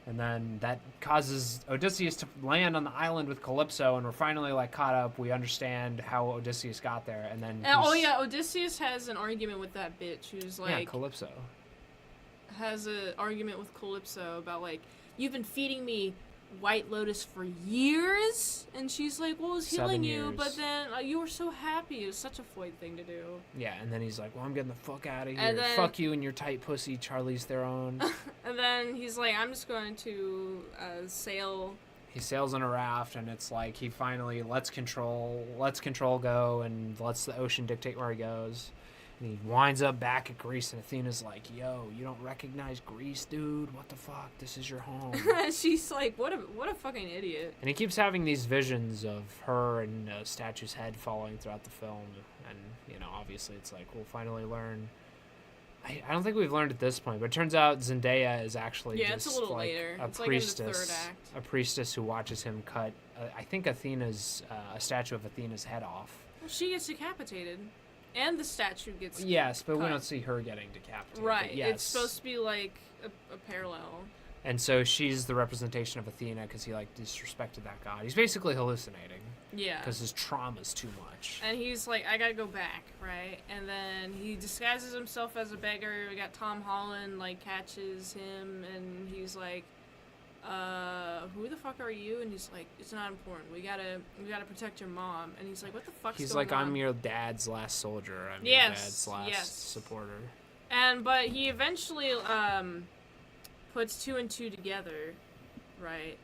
And then that causes Odysseus to land on the island with Calypso, and we're finally like caught up. We understand how Odysseus got there, and then And, oh yeah, Odysseus has an argument with that bitch who's yeah, like, Calypso. has an argument with Calypso about like, you've been feeding me White Lotus for years, and she's like, well, I was 7 healing you, years. but then you were so happy. It was such a Floyd thing to do. Yeah, and then he's like, well, I'm getting the fuck out of here. And then- Fuck you and your tight pussy, Charlize Theron. And then he's like, I'm just going to sail. He sails on a raft, and it's like he finally lets control go and lets the ocean dictate where he goes. And he winds up back at Greece, and Athena's like, yo, you don't recognize Greece, dude? What the fuck? This is your home. She's like, what a fucking idiot. And he keeps having these visions of her and a statue's head falling throughout the film. And, you know, obviously it's like, we'll finally learn. I don't think we've learned at this point, but it turns out Zendaya is actually Yeah, just it's a little like later. a It's like in the priestess. third act. A priestess who watches him cut, I think Athena's, a statue of Athena's head off. Well, she gets decapitated. And the statue gets Yes, but we cut. don't see her getting decapitated. Right. But yes. It's supposed to be like a parallel. And so she's the representation of Athena because he like disrespected that god. He's basically hallucinating Yeah. because his trauma's too much. And he's like, I gotta go back, right? And then he disguises himself as a beggar. We got Tom Holland, like, catches him, and he's like, who the fuck are you? And he's like, it's not important. We gotta protect your mom. And he's like, what the fuck's He's going like, on? I'm your dad's last soldier. I'm Yes, your dad's last yes. supporter. But he eventually, puts two and two together, right?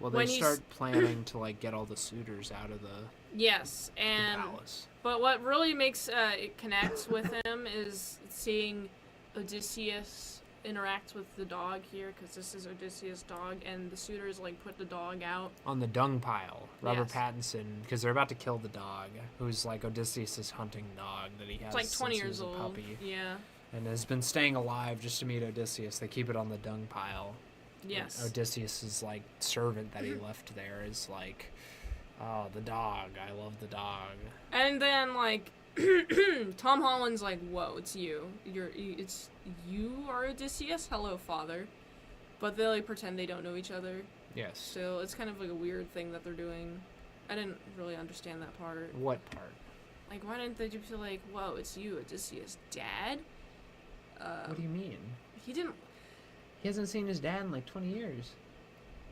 Well, when they he's- start planning to like get all the suitors out of the Yes, and palace. but what really makes it connect with him is seeing Odysseus interact with the dog here, because this is Odysseus' dog, and the suitors like put the dog out. On the dung pile, Robert Yes. Pattinson, because they're about to kill the dog, who's like Odysseus' hunting dog that he has It's like 20 since he years was a old. puppy, Yeah. and has been staying alive just to meet Odysseus. They keep it on the dung pile. Yes. And Odysseus' like servant that he left there is like, oh, the dog. I love the dog. And then like Tom Holland's like, "Whoa, it's you. It's you are Odysseus. Hello, father." But they like pretend they don't know each other. Yes. Still, it's kind of like a weird thing that they're doing. I didn't really understand that part. What part? Like, why didn't they just be like, "Whoa, it's you, Odysseus, dad"? What do you mean? He didn't. He hasn't seen his dad in like 20 years.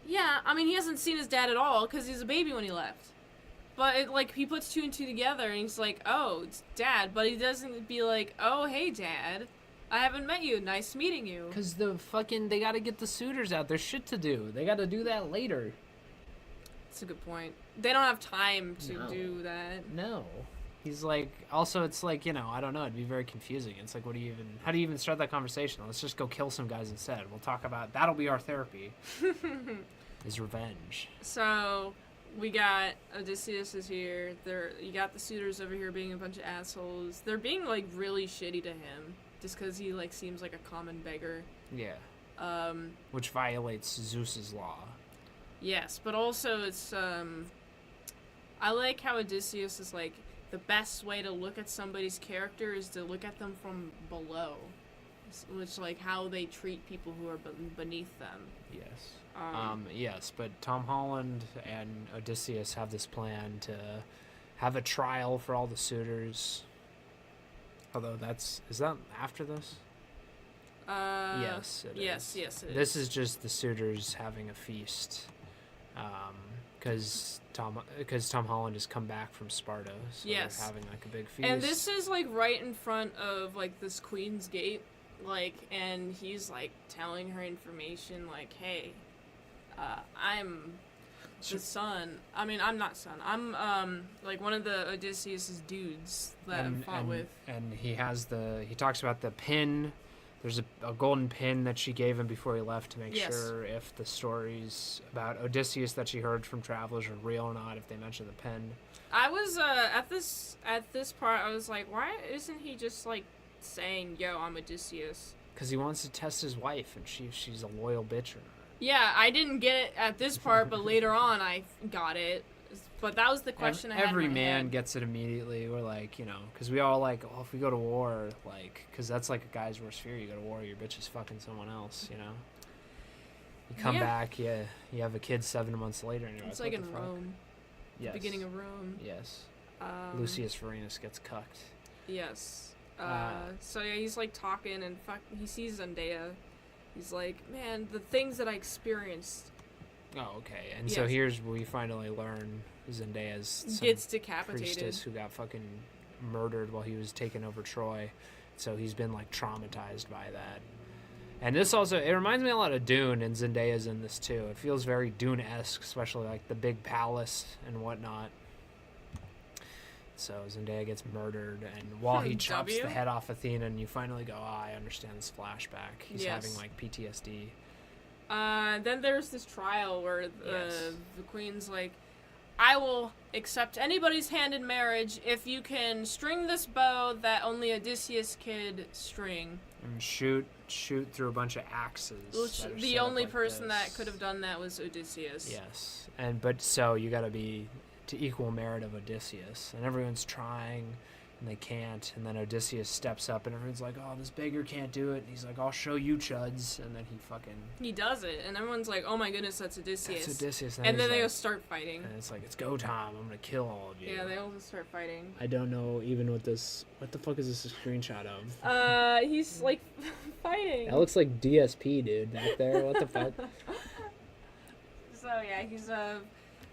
Yeah, I mean, he hasn't seen his dad at all because he's a baby when he left. But it, like, he puts two and two together and he's like, "Oh, it's dad," but he doesn't be like, "Oh, hey, dad, I haven't met you. Nice meeting you." Because they gotta get the suitors out. There's shit to do. They gotta do that later. That's a good point. They don't have time to No. do that. No. He's like, also, it's like, I don't know. It'd be very confusing. It's like, how do you even start that conversation? Let's just go kill some guys instead. We'll talk about, that'll be our therapy. Is revenge. So, we got Odysseus is here. You got the suitors over here being a bunch of assholes. They're being, like, really shitty to him. Just because he, like, seems like a common beggar. Yeah. Which violates Zeus's law. Yes, but also it's, I like how Odysseus is, like, the best way to look at somebody's character is to look at them from below. Which, like, how they treat people who are beneath them. Yes. Yes, but Tom Holland and Odysseus have this plan to have a trial for all the suitors. Although is that after this? Yes, it is. Yes, it is. This is just the suitors having a feast. Because Tom Holland has come back from Sparta, so they're having, like, a big feast. And this is, like, right in front of, like, this Queen's Gate, like, and he's, like, telling her information, like, hey, I'm the son. I mean, I'm not son. I'm, like, one of the Odysseus' dudes that I fought with. And he talks about the pin. There's a golden pin that she gave him before he left to make sure if the stories about Odysseus that she heard from travelers are real or not, if they mention the pin. I was, at this part, I was like, why isn't he just, like, saying, yo, I'm Odysseus? Because he wants to test his wife, and she's a loyal bitch or not. Yeah, I didn't get it at this part, but later on I got it. But that was the question I had in my Every man head. gets it immediately. We're like, because we all like, oh, if we go to war, like, because that's like a guy's worst fear. You go to war, your bitch is fucking someone else, You come back, you have a kid 7 months later. And you're it's like in Rome. Yes. The beginning of Rome. Yes. Lucius Vorenus gets cucked. Yes. So yeah, he's like talking and he sees Zendaya. He's like, man, the things that I experienced. Oh, okay. And so here's where we finally learn Zendaya's gets decapitated. Priestess who got fucking murdered while he was taking over Troy. So he's been, like, traumatized by that. And this also, it reminds me a lot of Dune, and Zendaya's in this too. It feels very Dune-esque, especially, like, the big palace and whatnot. So Zendaya gets murdered, and while he chops the head off Athena, and you finally go, I understand this flashback. He's having, like, PTSD. Then there's this trial where the queen's like, I will accept anybody's hand in marriage if you can string this bow that only Odysseus could string. And shoot through a bunch of axes. Which the only person that could have done that was Odysseus. Yes. But so you gotta be to equal merit of Odysseus. And everyone's trying, and they can't. And then Odysseus steps up, and everyone's like, oh, this beggar can't do it. And he's like, I'll show you, chuds. And then he does it. And everyone's like, oh my goodness, that's Odysseus. That's Odysseus. And then they all start fighting. And it's like, it's go time. I'm going to kill all of you. Yeah, they all just start fighting. I don't know even what the fuck is this a screenshot of? He's, like, fighting. That looks like DSP, dude, back there. What the fuck? So, yeah, he's,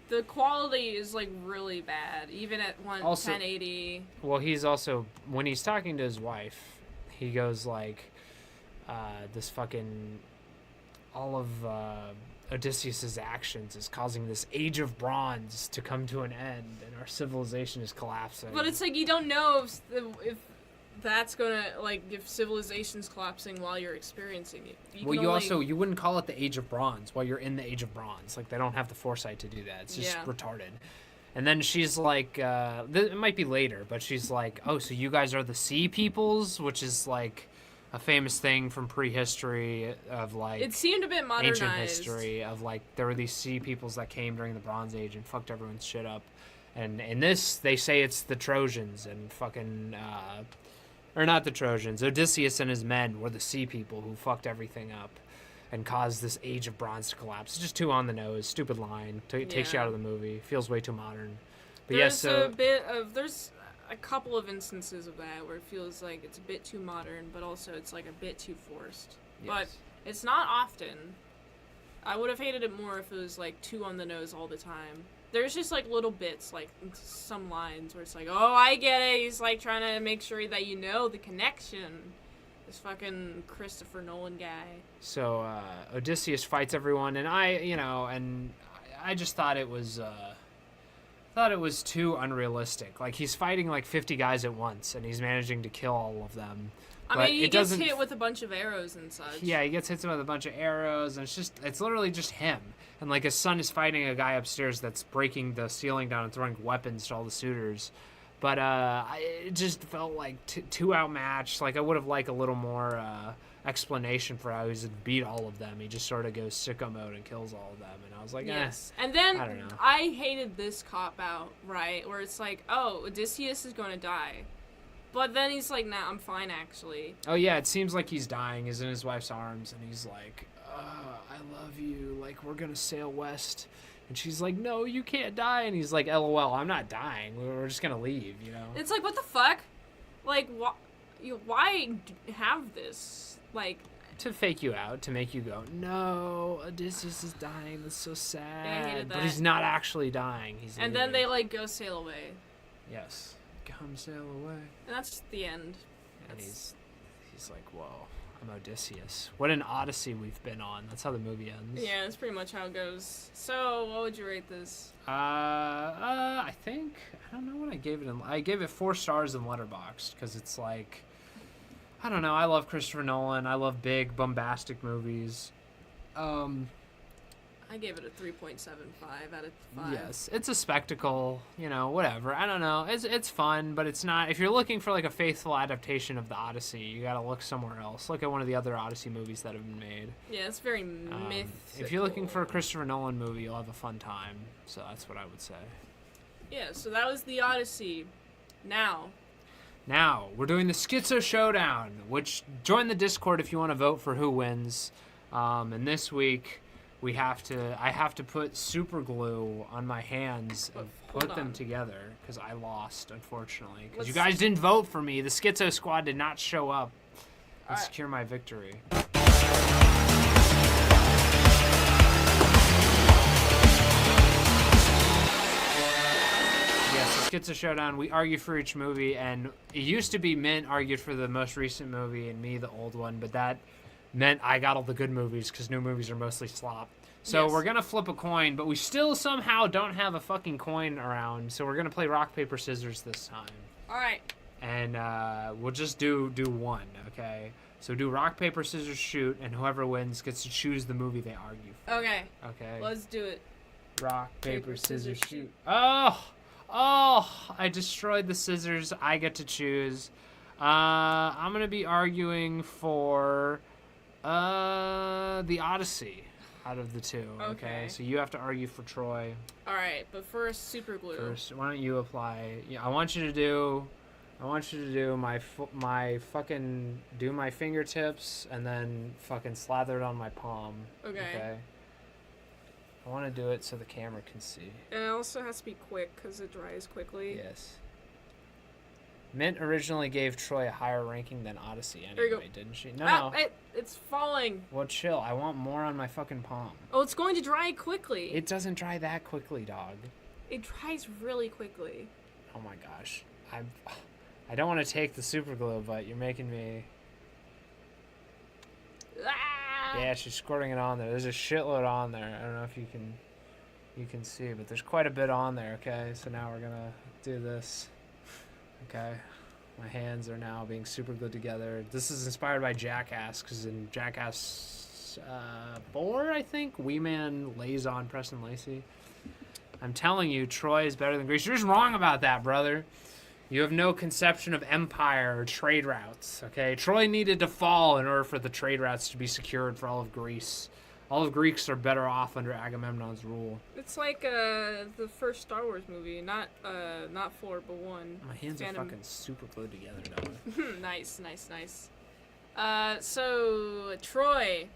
the quality is, like, really bad, even at 1080. Well, he's also, when he's talking to his wife, he goes, like, this fucking, all of Odysseus's actions is causing this age of bronze to come to an end, and our civilization is collapsing. But it's like, you don't know if that's gonna, like, if civilization's collapsing while you're experiencing it. You wouldn't call it the Age of Bronze while you're in the Age of Bronze. Like, they don't have the foresight to do that. It's just retarded. And then she's like, it might be later, but she's like, oh, so you guys are the Sea Peoples, which is, like, a famous thing from prehistory of, like, it seemed a bit modernized. Ancient history of, like, there were these Sea Peoples that came during the Bronze Age and fucked everyone's shit up. And in this, they say it's the Trojans and fucking, or not the Trojans. Odysseus and his men were the Sea People who fucked everything up and caused this Age of Bronze to collapse. It's just too on the nose. Stupid line. Takes you out of the movie. Feels way too modern. But there's there's a couple of instances of that where it feels like it's a bit too modern, but also it's like a bit too forced. Yes. But it's not often. I would have hated it more if it was like too on the nose all the time. There's just, like, little bits, like, some lines where it's like, oh, I get it. He's, like, trying to make sure that you know the connection. This fucking Christopher Nolan guy. So, Odysseus fights everyone, and I just thought it was, thought it was too unrealistic. Like, he's fighting like 50 guys at once, and he's managing to kill all of them. I mean, he gets hit with a bunch of arrows and such. Yeah, he gets hit with a bunch of arrows, and it's literally just him. And like his son is fighting a guy upstairs that's breaking the ceiling down and throwing weapons to all the suitors. But it just felt like too outmatched. Like, I would have liked a little more explanation for how he's beat all of them. He just sort of goes sicko mode and kills all of them. And I was like, yes. And then I don't know. I hated this cop out, right? Where it's like, oh, Odysseus is going to die. But then he's like, nah, I'm fine, actually. Oh, yeah, it seems like he's dying. He's in his wife's arms, and he's like, I love you. Like, we're going to sail west. And she's like, no, you can't die. And he's like, LOL, I'm not dying. We're just going to leave, you know? It's like, what the fuck? Like, why have this? Like... To fake you out, to make you go, no, Odysseus is dying. That's so sad. Yeah, I hated that. But he's not actually dying. He's and leaving. then they, like, go sail away. Yes. Come sail away. And that's the end. And he's like, whoa, I'm Odysseus. What an Odyssey we've been on. That's how the movie ends. Yeah, that's pretty much how it goes. So, what would you rate this? I think, I don't know what I gave it. I gave it 4 stars in Letterboxd, because it's like, I don't know, I love Christopher Nolan. I love big, bombastic movies. I gave it a 3.75 out of 5. Yes, it's a spectacle, you know, whatever. I don't know. It's fun, but it's not. If you're looking for like a faithful adaptation of the Odyssey, you got to look somewhere else. Look at one of the other Odyssey movies that have been made. Yeah, it's very mythical. If you're looking for a Christopher Nolan movie, you'll have a fun time. So that's what I would say. Yeah, so that was the Odyssey. Now, we're doing the Schizo Showdown, which join the Discord if you want to vote for who wins. And this week, I have to put super glue on my hands and put them together because I lost, unfortunately. Because you guys didn't vote for me. The Schizo Squad did not show up and secure my victory. Yes, the Schizo Showdown. We argue for each movie, and it used to be Mint argued for the most recent movie and me the old one, but that meant I got all the good movies because new movies are mostly slop. So we're going to flip a coin, but we still somehow don't have a fucking coin around. So we're going to play rock, paper, scissors this time. all right. And we'll just do one, okay? So do rock, paper, scissors, shoot, and whoever wins gets to choose the movie they argue for. Okay. Okay? Let's do it. Rock, paper, scissors, shoot. Oh, I destroyed the scissors. I get to choose. I'm going to be arguing for the Odyssey. Out of the two, okay? So you have to argue for Troy. All right, but first, super glue. First, why don't you apply? Yeah, I want you to do my fucking do my fingertips and then fucking slather it on my palm. Okay. I want to do it so the camera can see. And it also has to be quick because it dries quickly. Yes. Mint originally gave Troy a higher ranking than Odyssey anyway, didn't she? No. It's falling. Well, chill. I want more on my fucking palm. Oh, it's going to dry quickly. It doesn't dry that quickly, dog. It dries really quickly. Oh my gosh. I don't want to take the super glue, but you're making me... Ah! Yeah, she's squirting it on there. There's a shitload on there. I don't know if you can see, but there's quite a bit on there, okay? So now we're going to do this. Okay, my hands are now being super glued together. This is inspired by Jackass, because in Jackass 4, I think, Wee Man lays on Preston Lacey. I'm telling you, Troy is better than Greece. You're just wrong about that, brother. You have no conception of empire or trade routes, okay? Troy needed to fall in order for the trade routes to be secured for all of Greece. All of Greeks are better off under Agamemnon's rule. It's like the first Star Wars movie, not 4, but 1. My hands are fucking super glued together, dog. Nice. So Troy.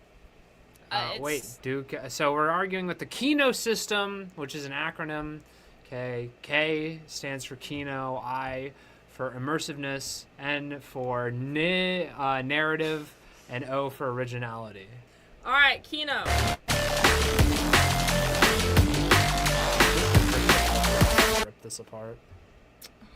Wait, Duke. So we're arguing with the Kino system, which is an acronym. Okay, K stands for Kino, I for immersiveness, N for narrative, and O for originality. All right, Kino. Rip this apart.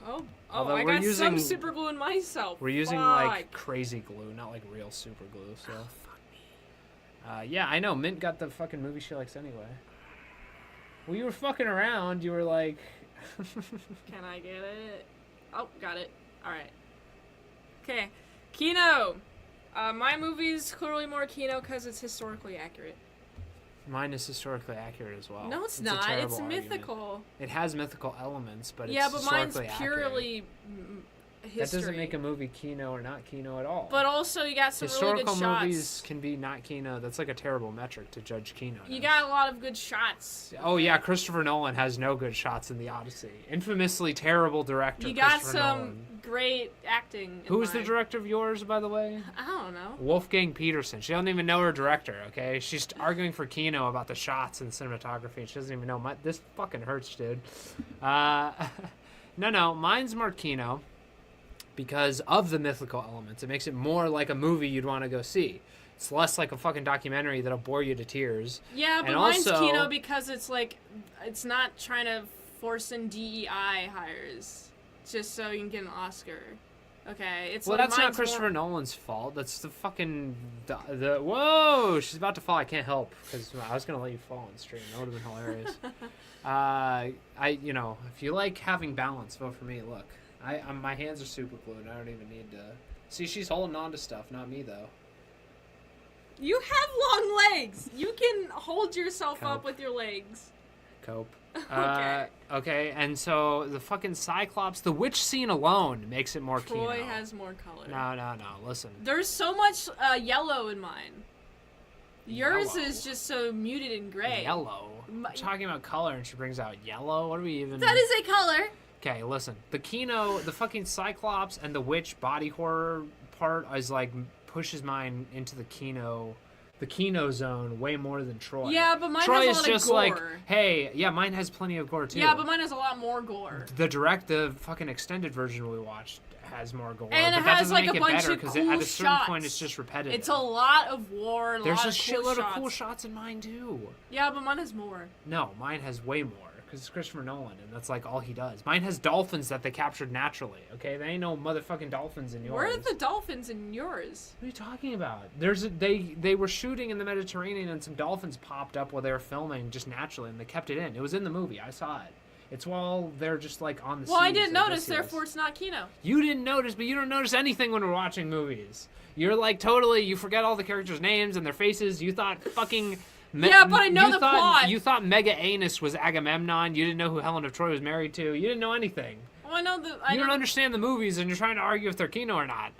Oh, Although I got some super glue in myself. We're using like crazy glue, not like real super glue. So. Oh, fuck me. Yeah, I know. Mint got the fucking movie she likes anyway. Well, you were fucking around. You were like, Can I get it? Oh, got it. All right. Okay, Kino. My movie's clearly more Kino because it's historically accurate. Mine is historically accurate as well. No, it's a not. terrible It's argument. mythical. It has mythical elements, but Yeah, it's but mine's historically purely history. That doesn't make a movie Kino or not Kino at all. But also, you got some really Historical good shots. movies can be not Kino. That's like a terrible metric to judge Kino. You got a lot of good shots. Oh yeah, Christopher Nolan has no good shots in the Odyssey. Infamously terrible director. You got Christopher some Nolan. great acting. Who's the director of yours, by the way? I don't know. Wolfgang Peterson. She doesn't even know her director. Okay, she's arguing for Kino about the shots and cinematography. And she doesn't even know. This fucking hurts, dude. No, mine's more Kino. Because of the mythical elements. It makes it more like a movie you'd want to go see. It's less like a fucking documentary that'll bore you to tears. Yeah, but and mine's also, Kino because it's like, it's not trying to force in DEI hires just so you can get an Oscar. Okay, it's well, like that's not mine's Christopher Nolan's fault. That's the fucking the whoa! She's about to fall. I can't help because I was gonna let you fall on stream. That would have been hilarious. If you like having balance, vote for me. Look. My hands are super glued. I don't even need to. See, she's holding on to stuff, not me though. You have long legs. You can hold yourself up with your legs. Cope. Okay. Okay, and so the fucking Cyclops, the witch scene alone makes it more Kino. Troy has more color. No. Listen. There's so much yellow in mine. Yours Yellow. is just so muted and gray. Yellow. I'm talking about color, and she brings out yellow. What are we even? That is a color. Okay, listen. The Kino, the fucking Cyclops and the witch body horror part is like pushes mine into the Kino zone way more than Troy. Yeah, but mine Troy has a lot is just of gore. like, hey, yeah, mine has plenty of gore too. Yeah, but mine has a lot more gore. The fucking extended version we watched has more gore, and but it that has doesn't like make a it bunch better of because cool at a certain shots. point it's just repetitive. It's a lot of war and There's a a shitload cool of cool shots in mine too. Yeah, but mine has more. No, mine has way more. Because it's Christopher Nolan, and that's like all he does. Mine has dolphins that they captured naturally. Okay, there ain't no motherfucking dolphins in yours. Where are the dolphins in yours? What are you talking about? They were shooting in the Mediterranean, and some dolphins popped up while they were filming just naturally, and they kept it in. It was in the movie. I saw it. It's while they're just like on the. Well, I seas, didn't notice, guess. therefore it's not Kino. You didn't notice, but you don't notice anything when we're watching movies. You're like you forget all the characters' names and their faces. You thought fucking. Yeah, but I know the plot. You thought Mega Anus was Agamemnon. You didn't know who Helen of Troy was married to. You didn't know anything. Well, I know You don't understand the movies, and you're trying to argue if they're Kino or not.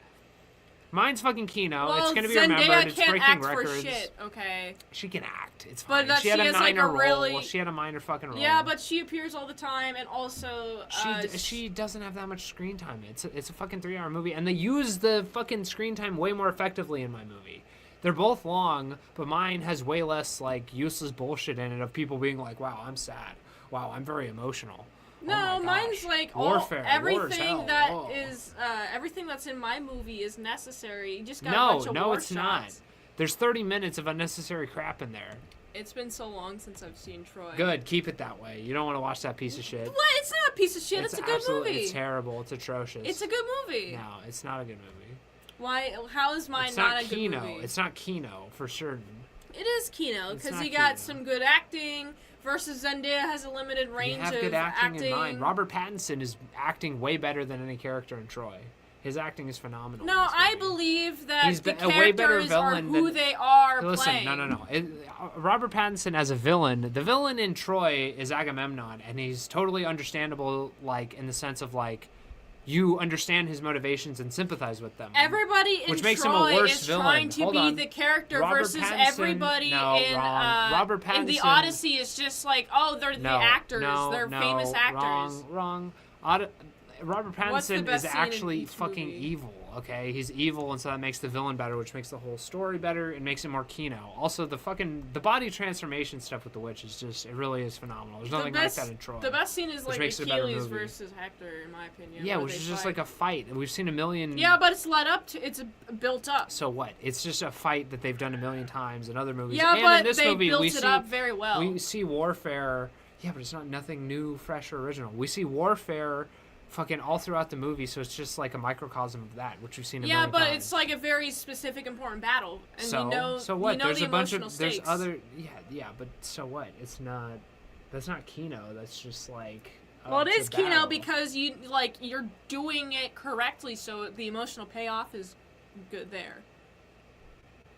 Mine's fucking Kino. Well, It's gonna be Zendaya remembered. It's can't breaking act records. for shit, okay. She can act. It's But fine. She had a has, like, minor a role. really- She had a minor fucking role. Yeah, but she appears all the time, and also she doesn't have that much screen time. It's a fucking 3-hour movie, and they use the fucking screen time way more effectively in my movie. They're both long, but mine has way less like useless bullshit in it of people being like, "Wow, I'm sad. Wow, I'm very emotional." No, oh mine's like warfare. everything that Whoa. is everything that's in my movie is necessary. You just got a bunch of war it's shots. not. There's 30 minutes of unnecessary crap in there. It's been so long since I've seen Troy. Good, keep it that way. You don't want to watch that piece of shit. What? It's not a piece of shit. It's a good movie. It's terrible. It's atrocious. It's a good movie. No, it's not a good movie. Why? How is mine It's not a Kino. good movie? It's not Kino for certain. It is Kino It's because not he got Kino. some good acting. Versus Zendaya has a limited range You have of good acting in mind. Robert Pattinson is acting way better than any character in Troy. His acting is phenomenal. No, in this I movie. believe that He's the a way better characters are villain who than- they are Listen, playing. no. Robert Pattinson as a villain, the villain in Troy is Agamemnon, and he's totally understandable, like in the sense of like you understand his motivations and sympathize with them. Everybody in Which makes Troy him a worse is villain. trying to Hold be on. the character Robert versus Pattinson- everybody no, in wrong. Robert in the Pattinson- Odyssey is just like, oh, they're the actors, they're famous actors. Wrong. Robert What's the Pattinson best is scene in actually each fucking movie? evil. Okay, he's evil, and so that makes the villain better, which makes the whole story better. It makes it more Kino. Also, the body transformation stuff with the witch is just, it really is phenomenal. There's nothing like that in Troy. The best scene is like makes it a better Achilles movie. versus Hector, in my opinion. Yeah, where which they is just fight. like a fight. We've seen a million. Yeah, but it's led up to. It's built up. So what? It's just a fight that they've done a million times in other movies. Yeah, and but in this they movie, built we it see, up very well. We see warfare. Yeah, but it's not nothing new, fresh, or original. We see warfare fucking all throughout the movie, so it's just like a microcosm of that, which we've seen a million but times. it's like a very specific, important battle, and so, you know, so what? you know There's the a bunch emotional of stakes. there's other but so what? It's not. That's not Kino. That's just like Well, it it's is a Kino battle. because you're doing it correctly, so the emotional payoff is good there.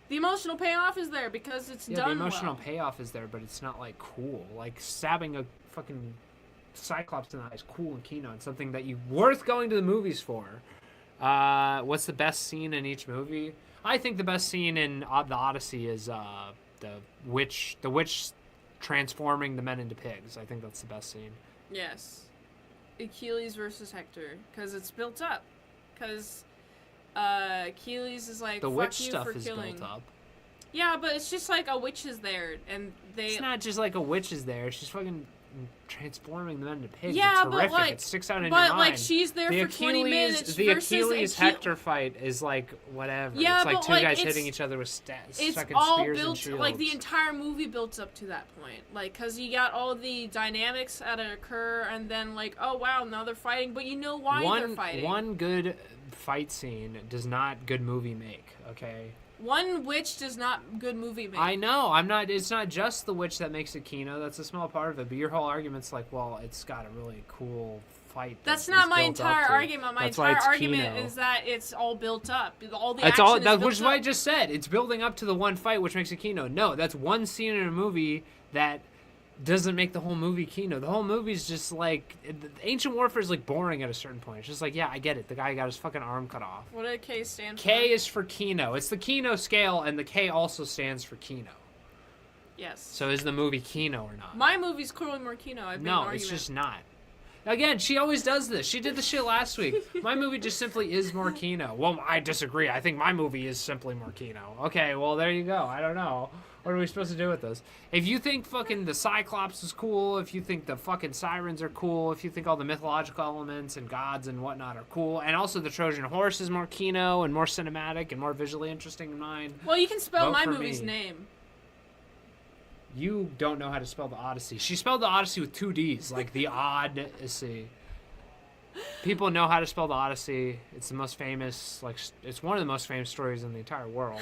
The emotional payoff is there because it's done the emotional well. payoff is there, but it's not like cool. Like stabbing a fucking Cyclops in the eye is cool in Kino. It's something that you worth going to the movies for. What's the best scene in each movie? I think the best scene in the Odyssey is the witch transforming the men into pigs. I think that's the best scene. Yes. Achilles versus Hector, because it's built up. Because Achilles is like, The fuck witch you stuff for is killing. built up. Yeah, but it's just like a witch is there, and they... It's not just like a witch is there. She's fucking transforming the men into pigs. Yeah, it's but horrific. like... It sticks out in your But, mind. like, she's there for 20 minutes The versus Achilles Hector fight is like whatever. Yeah, it's like but, two like, guys it's- hitting each other with It's fucking all spears and built, shields. like, the entire movie builds up to that point. Like, because you got all the dynamics that occur, and then, like, oh, wow, now they're fighting, but you know why they're fighting. One good fight scene does not good movie make, okay? One witch does not good movie make. I know. I'm not. It's not just the witch that makes it Kino. That's a small part of it. But your whole argument's like, well, it's got a really cool fight. That's that not is my built up entire to. argument. My That's why entire it's argument Kino. is that it's all built up. All the That's action all. is That, built which is what I up. just said. It's building up to the one fight, which makes it Kino. No, that's one scene in a movie that doesn't make the whole movie Kino. The whole movie's just like Ancient Warfare is like boring at a certain point. It's just like, yeah, I get it. The guy got his fucking arm cut off. What did K stand for? K is for Kino. It's the Kino scale, and the K also stands for Kino. Yes. So is the movie Kino or not? My movie's clearly more Kino. I've No, it's just not. Again, she always does this. She did the shit last week. My movie just simply is more Kino. Well, I disagree. I think my movie is simply more Kino. Okay, well, there you go. I don't know. What are we supposed to do with this? If you think fucking the Cyclops is cool, if you think the fucking sirens are cool, if you think all the mythological elements and gods and whatnot are cool, and also the Trojan horse is more Kino and more cinematic and more visually interesting than mine. Well, you can spell Vote my for movie's me. name. You don't know how to spell the Odyssey. She spelled the Odyssey with 2 D's, like the Odyssey. People know how to spell the Odyssey. It's the most famous, like, it's one of the most famous stories in the entire world.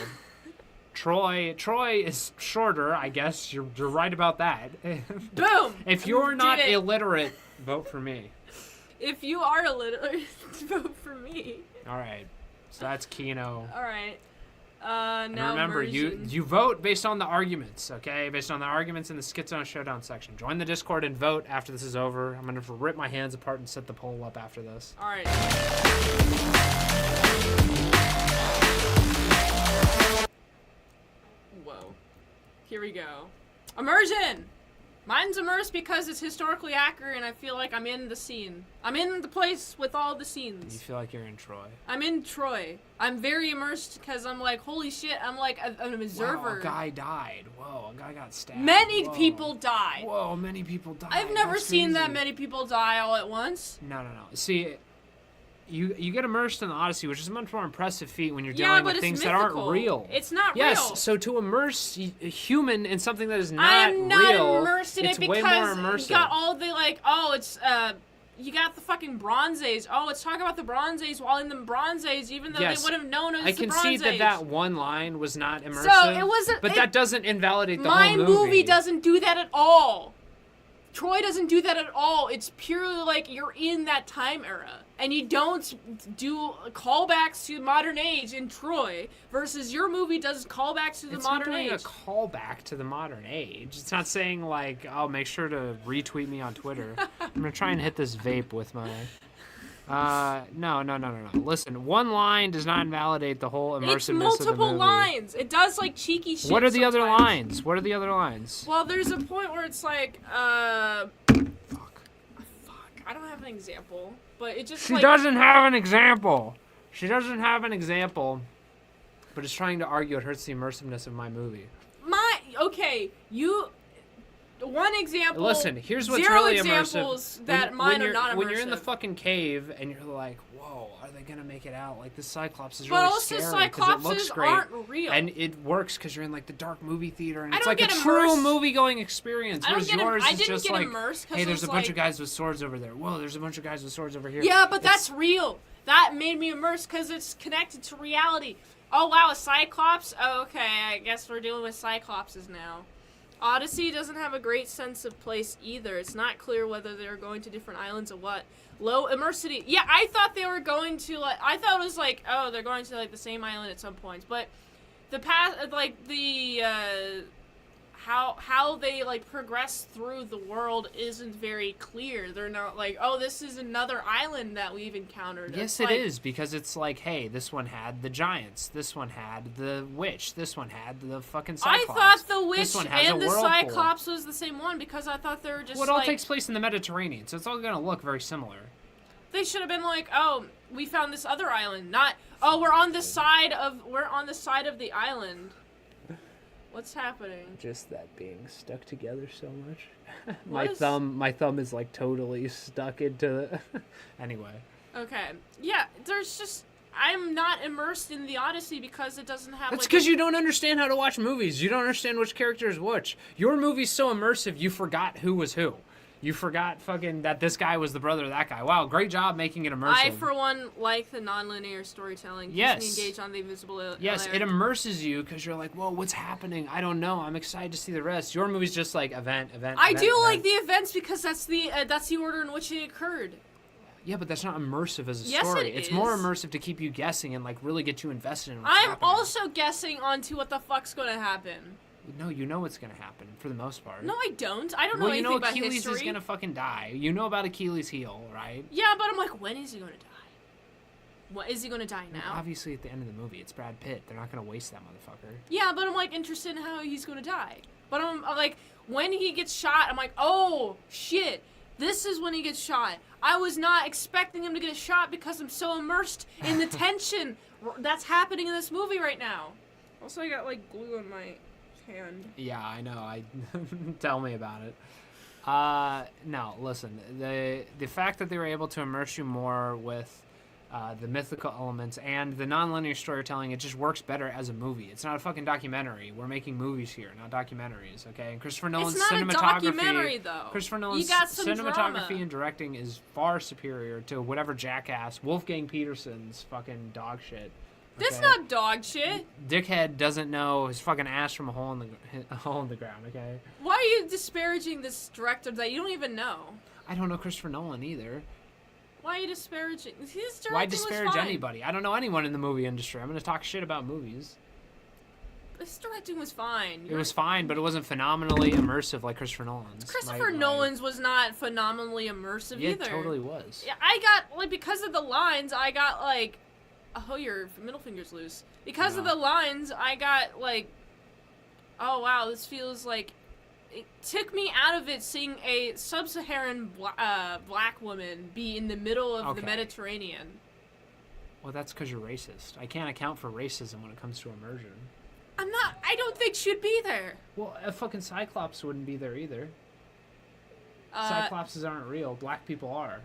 Troy is shorter, I guess. You're right about that. Boom! If you're not Did it. illiterate, vote for me. If you are illiterate, vote for me. All right. So that's Kino. All right. And Now remember, immersion. you vote based on the arguments, okay? Based on the arguments in the Schizo Showdown section. Join the Discord and vote after this is over. I'm going to rip my hands apart and set the poll up after this. All right. Whoa. Here we go. Immersion! Mine's immersed because it's historically accurate and I feel like I'm in the scene. I'm in the place with all the You scenes. feel like you're in Troy. I'm in Troy. I'm very immersed because I'm like, holy shit, I'm like an observer. Wow, a guy died. Whoa, a guy got stabbed. Many Whoa. people died. Whoa, many people died. I've never That's seen that crazy. many people die all at once. No. See, you get immersed in the Odyssey, which is a much more impressive feat when you're Yeah, dealing but with it's things mythical. that aren't real. It's not yes, real. so to immerse a human in something that is not I am not real, immersed in it's it way because more immersive. you got all the like, oh, it's you got the fucking Bronze Age. Oh, let's talk about the Bronze Age while in the Bronze Age, even though Yes, they would have known it was I the can Bronze see Age. that one line was not immersive. So it wasn't. But that doesn't invalidate the my whole movie. doesn't do that at all. Troy doesn't do that at all. It's purely like you're in that time era. And you don't do callbacks to modern age in Troy versus your movie does callbacks to the It's modern not doing age. a callback to the modern age. It's not saying like, oh, make sure to retweet me on Twitter. I'm gonna try and hit this vape with my. No. Listen, one line does not invalidate the whole immersiveness It's of the multiple movie. lines. It does like cheeky shit. What are the other sometimes. lines? Well, there's a point where it's like, Fuck. I don't have an example, but it just She like doesn't have an example. But it's trying to argue it hurts the immersiveness of my movie. one example. Listen, here's what's zero really examples immersive. that mine are not immersive. When you're in the fucking cave and you're like, whoa, are they gonna make it out? Like, this Cyclops is But really also scary because it looks Cyclopses great. aren't real. And it works because you're in like the dark movie theater and I it's don't like a get true immersed. movie-going experience. I don't Whereas get yours I is didn't just get like, immersed 'cause hey, it there's was a bunch like- of guys with swords over there. Whoa, there's a bunch of guys with swords over here. Yeah, but It's- that's real. That made me immersed because it's connected to reality. Oh wow, a Cyclops? Oh, okay, I guess we're dealing with Cyclopses now. Odyssey doesn't have a great sense of place either. It's not clear whether they're going to different islands or what. Low immersity. Yeah, I thought they were going to, like, I thought it was like, oh, they're going to, like, the same island at some points. But the past, like, the, how they, like, progress through the world isn't very clear. They're not like, oh, this is another island that we've encountered. Yes, it is, because it's like, hey, this one had the giants, this one had the witch, this one had the fucking Cyclops. I thought the witch This one has and a the whirlpool. Cyclops was the same one because I thought they were just, Well, it all like, takes place in the Mediterranean, so it's all gonna look very similar. they should have been like, oh, we found this other island, not, oh, we're on the side of the island. What's happening? Just that being stuck together so much. What is- my thumb is like totally stuck into anyway. Okay. Yeah, there's just, I'm not immersed in the Odyssey because it doesn't have, That's like, because you don't understand how to watch movies. You don't understand which character is which. Your movie's so immersive, you forgot who was who. You forgot fucking that this guy was the brother of that guy. Wow, great job making it immersive. I, for one, like the non-linear storytelling. Yes. Keeps me engaged on the invisible Yes, layer. it immerses you because you're like, whoa, what's happening? I don't know. I'm excited to see the rest. Your movie's just like event. I event, do event. like the events because that's the order in which it occurred. Yeah, but that's not immersive as a Yes, story. it It's is. more immersive to keep you guessing and like really get you invested in what's I'm happening. also guessing onto what the fuck's gonna happen. No, you know what's gonna happen for the most part. No, I don't. I don't know Well, you anything know about Achilles history. is gonna fucking die. You know about Achilles' heel, right? Yeah, but I'm like, when is he gonna die? What, is he gonna die now? Obviously, at the end of the movie, it's Brad Pitt. They're not gonna waste that motherfucker. Yeah, but I'm like interested in how he's gonna die. But I'm like, when he gets shot, I'm like, oh shit, this is when he gets shot. I was not expecting him to get shot because I'm so immersed in the tension that's happening in this movie right now. Also, I got like glue on my hand. Yeah, I know. I tell me about it. No, listen. The fact that they were able to immerse you more with the mythical elements and the non-linear storytelling, it just works better as a movie. It's not a fucking documentary. We're making movies here, not documentaries. Okay, and Christopher Nolan's It's not a cinematography. documentary, though. Christopher You Nolan's got some cinematography drama. and directing is far superior to whatever jackass Wolfgang Petersen's fucking dog shit. That's okay? not dog shit. Dickhead doesn't know his fucking ass from a hole in the ground. Okay. Why are you disparaging this director that you don't even know? I don't know Christopher Nolan either. Why are you disparaging? His directing Why disparage was fine. anybody? I don't know anyone in the movie industry. I'm going to talk shit about movies. His directing was fine. It was fine, but it wasn't phenomenally immersive like Christopher Nolan's. Christopher Nolan's was not phenomenally immersive Yeah, either. it totally was. Yeah, I got, like, because of the lines, I got, like, oh, your middle finger's loose. Because of Yeah. the lines, I got, like, oh, wow, this feels like, it took me out of it seeing a sub-Saharan black woman be in the middle of the Okay. Mediterranean. Well, that's because you're racist. I can't account for racism when it comes to immersion. I don't think she'd be there. Well, a fucking Cyclops wouldn't be there either. Cyclopses aren't real. Black people are.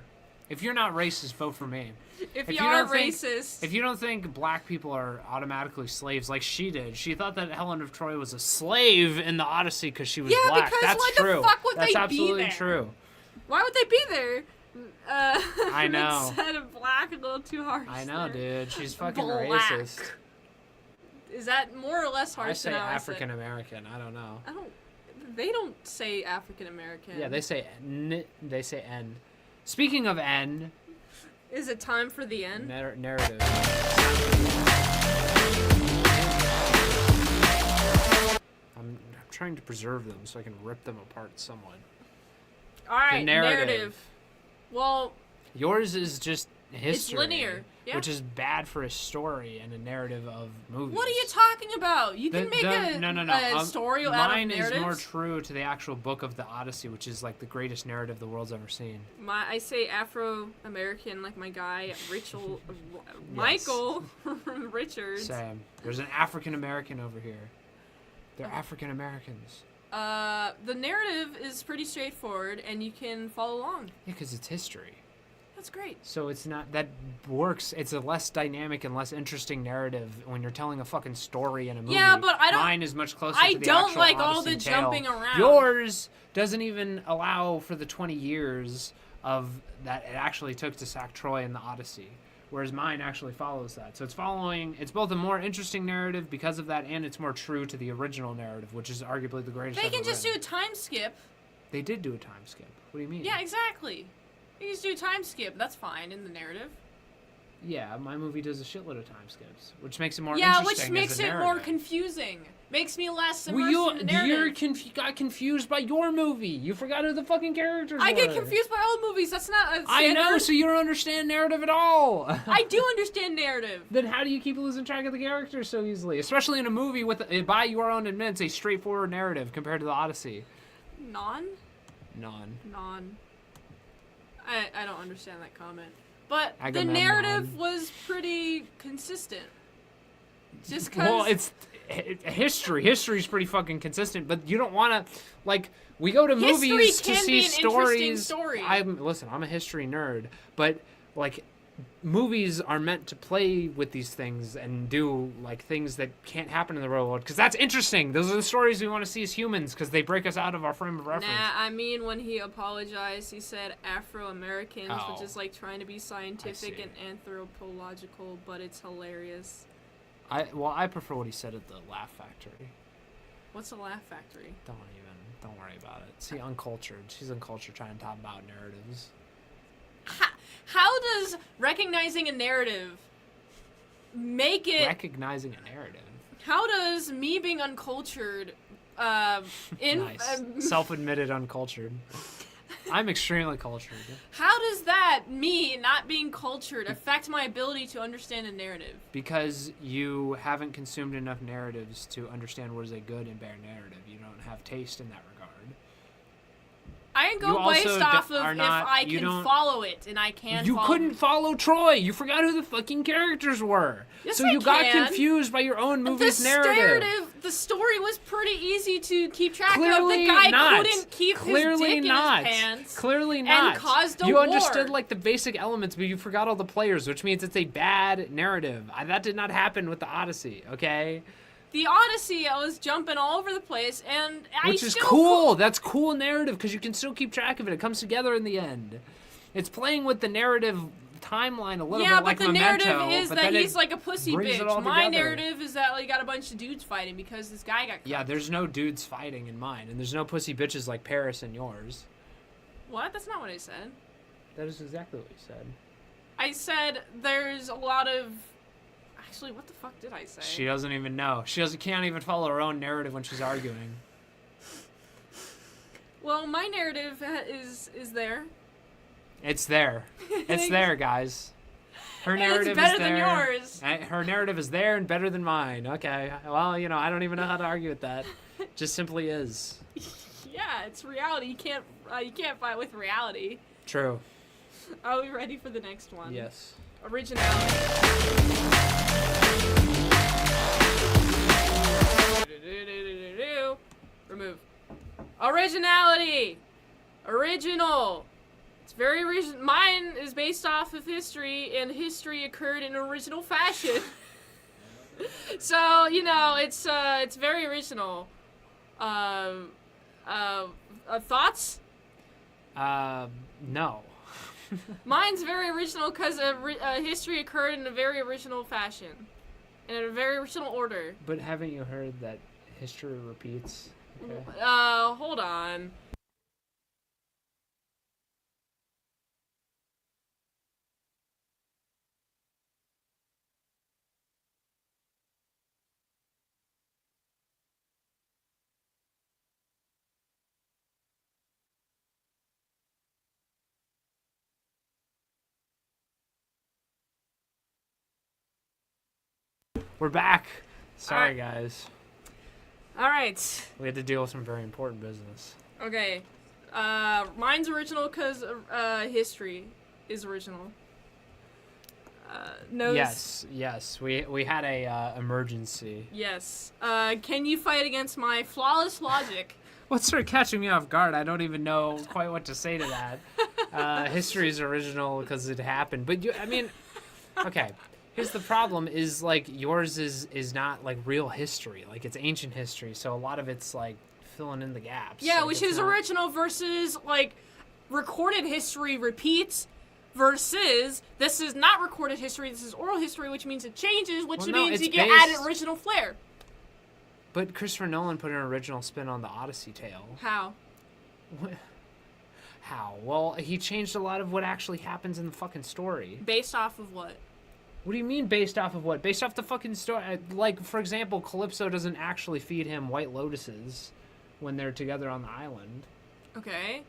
If you're not racist, vote for me. If you you are don't think- racist. If you don't think black people are automatically slaves like she did, she thought that Helen of Troy was a slave in the Odyssey because she was Yeah, black. because That's why the true. fuck would That's they be absolutely there? true. Why would they be there? I know. Instead of black, a little too harsh. I know, there. dude. She's fucking Black. racist. Is that more or less harsh I say than how African American. I don't know. I don't. They don't say African American. Yeah, they say N. They say N. Speaking of N, Is it time for the end? narrative. I'm trying to preserve them so I can rip them apart somewhat. All right, narrative. Well, Yours is just history. linear, yeah. Which is bad for a story and a narrative of movies. what are you talking about? You can make a No. story out of Mine is narratives. more true to the actual book of the Odyssey, which is like the greatest narrative the world's ever seen. I say Afro-American, like my guy, Michael Richards. Sam, there's an African American over here. They're African Americans. The narrative is pretty straightforward, and you can follow along. Yeah, because it's history. That's great. So it's not that works. It's a less dynamic and less interesting narrative when you're telling a fucking story in a movie. Yeah, but I don't- Mine is much closer I to the don't actual like all Odyssey the tale. jumping around. Yours doesn't even allow for the 20 years of that it actually took to sack Troy in the Odyssey. whereas mine actually follows that. So it's both a more interesting narrative because of that, and it's more true to the original narrative, which is arguably the greatest. They ever can just do written. a time skip. They did do a time skip. What do you mean? Yeah, exactly. You just do a time skip. That's fine in the narrative. Yeah, my movie does a shitload of time skips, which makes it more Yeah, interesting. which makes as a it more narrative. confusing. Makes me less immersed Well, in the narrative. got confused by your movie. You forgot who the fucking characters were. I get confused by all movies. That's not a standard. I know, so you don't understand narrative at all. I do understand narrative. Then how do you keep losing track of the characters so easily? Especially in a movie with, by your own admittance, a straightforward narrative compared to the Odyssey. Non. I don't understand that comment. But the narrative was pretty consistent. Just because... Well, it's history. History's pretty fucking consistent, but you don't want to... Like, we go to movies to see stories. Listen, I'm a history nerd, but, like... Movies are meant to play with these things and do like things that can't happen in the real world because that's interesting. Those are the stories we want to see as humans because they break us out of our frame of reference. Nah, I mean when he apologized, he said Afro-Americans, which is like trying to be scientific and anthropological, but it's hilarious. I prefer what he said at the Laugh Factory. What's a Laugh Factory? Don't worry about it. See, uncultured. She's uncultured trying to talk about narratives. How does recognizing a narrative make it... Recognizing a narrative? How does me being uncultured... Nice. Self-admitted uncultured. I'm extremely cultured. How does that, me not being cultured, affect my ability to understand a narrative? Because you haven't consumed enough narratives to understand what is a good and bad narrative. You don't have taste in that regard. I can go based off of if I can follow it, and I can You couldn't follow Troy. You forgot who the fucking characters were. Yes, so you got confused by your own movie's narrative. The story was pretty easy to keep track Clearly of. The guy not. couldn't keep Clearly his dick not. in his pants. Clearly not. And caused a You war. understood like the basic elements, but you forgot all the players, which means it's a bad narrative. That did not happen with the Odyssey, okay? The Odyssey, I was jumping all over the place, and Which is cool. That's cool narrative, because you can still keep track of it. It comes together in the end. It's playing with the narrative timeline a little bit like Memento. Yeah, but the narrative is that he's like a pussy bitch. My together. narrative is that like got a bunch of dudes fighting because this guy got... Yeah, there's no dudes fighting in mine, and there's no pussy bitches like Paris in yours. What? That's not what I said. That is exactly what you said. I said there's a lot of... Actually, what the fuck did I say? She doesn't even know. Can't even follow her own narrative when she's arguing. Well, my narrative is there. It's there. It's there, guys. Her narrative is better is there. Than yours. Her narrative is there and better than mine. Okay. Well, you know, I don't even know how to argue with that. Just simply is. Yeah, it's reality. You can't fight with reality. True. Are we ready for the next one? Yes. Originality. Remove. Originality. Original. It's very original. Mine is based off of history, and history occurred in original fashion. So, you know, it's very original. Thoughts? No. Mine's very original because history occurred in a very original fashion. In a very original order. But haven't you heard that history repeats? Okay. Hold on. We're back. Sorry, guys. All right. We had to deal with some very important business. Okay. Mine's original because history is original. Yes. We had a emergency. Yes. Can you fight against my flawless logic? What's sort of catching me off guard? I don't even know quite what to say to that. History is original because it happened, but okay. Here's the problem: is like yours is not like real history, like it's ancient history. So a lot of it's like filling in the gaps. Yeah, like, which is original versus like recorded history repeats. Versus, this is not recorded history, this is oral history, which means it changes, which means it's you get based- added original flair. But Christopher Nolan put an original spin on the Odyssey tale. How? How? Well, he changed a lot of what actually happens in the fucking story. Based off of what? What do you mean based off of what? Based off the fucking story. Like, for example, Calypso doesn't actually feed him white lotuses when they're together on the island. Okay.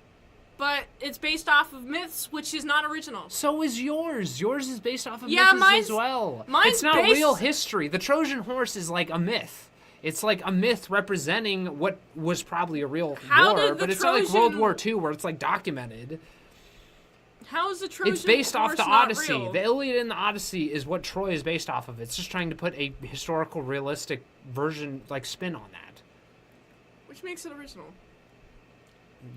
But it's based off of myths, which is not original. So is yours. Yours is based off of Yeah, myths as well. mine's It's not based- real history. The Trojan horse is like a myth. It's like a myth representing what was probably a real How war, did the but it's not like World Trojan- War II where it's like documented. How is the Trojan It's based off horse the not Odyssey. real? The Iliad and the Odyssey is what Troy is based off of. It's just trying to put a historical, realistic version, like spin on that. Which makes it original.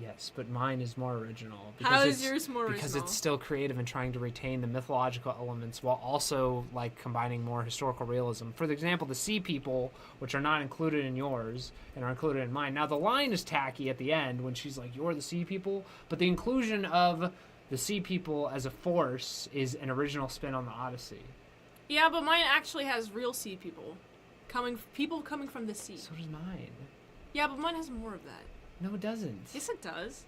Yes, but mine is more original. How is it's- yours more Because original? it's still creative and trying to retain the mythological elements while also like combining more historical realism. For example, the Sea People, which are not included in yours and are included in mine. Now the line is tacky at the end when she's like, "You're the Sea People," but the inclusion of the Sea People as a force is an original spin on the Odyssey. Yeah, but mine actually has real sea people. People coming from the sea. So does mine. Yeah, but mine has more of that. No, it doesn't. Yes, it does.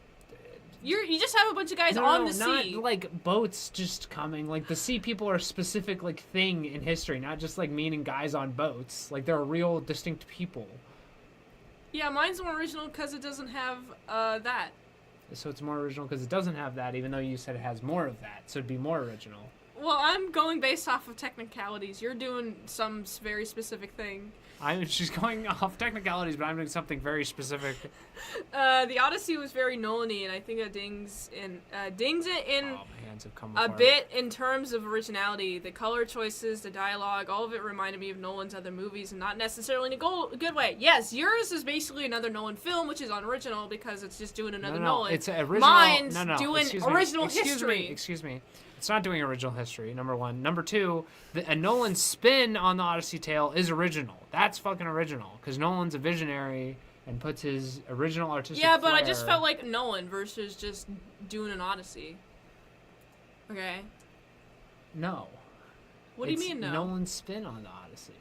You just have a bunch of guys No, on no, the not sea. like boats just coming. Like the Sea People are a specific like thing in history, not just like meaning guys on boats. Like they're a real distinct people. Yeah, mine's more original because it doesn't have that. So it's more original because it doesn't have that, even though you said it has more of that. So it'd be more original. Well, I'm going based off of technicalities. You're doing some very specific thing. She's going off technicalities, but I'm doing something very specific. The Odyssey was very Nolan-y, and I think it dings it in Oh, my hands have come a apart. bit in terms of originality. The color choices, the dialogue, all of it reminded me of Nolan's other movies, and not necessarily in a good way. Yes, yours is basically another Nolan film, which is unoriginal because it's just doing another Nolan. It's original. Mine's doing original history. Excuse me. It's not doing original history, number one. Number two, a Nolan spin on the Odyssey tale is original. That's fucking original, because Nolan's a visionary and puts his original artistic Yeah, but I flair- just felt like Nolan versus just doing an Odyssey. Okay. No. What do you It's mean no? Nolan's spin on the Odyssey,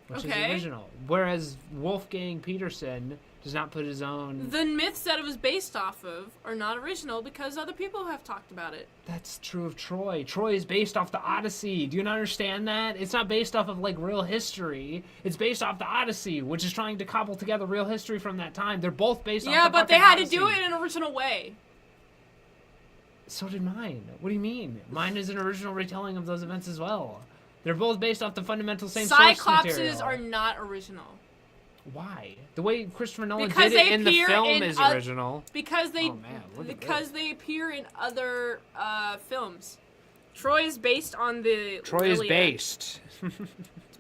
which is Okay. original. Whereas Wolfgang Peterson does not put his own... The myths that it was based off of are not original because other people have talked about it. That's true of Troy. Troy is based off the Odyssey. Do you not understand that? It's not based off of, like, real history. It's based off the Odyssey, which is trying to cobble together real history from that time. They're both based off Yeah, the but they fucking had Odyssey. to do it in an original way. So did mine. What do you mean? Mine is an original retelling of those events as well. They're both based off the fundamental same source Cyclopses material. are not original. Why? The way Christopher Nolan Because did it they in the appear film in is oth- original. Because they Oh, man, look at because this. they appear in other films. Troy is based on the Troy is Iliad.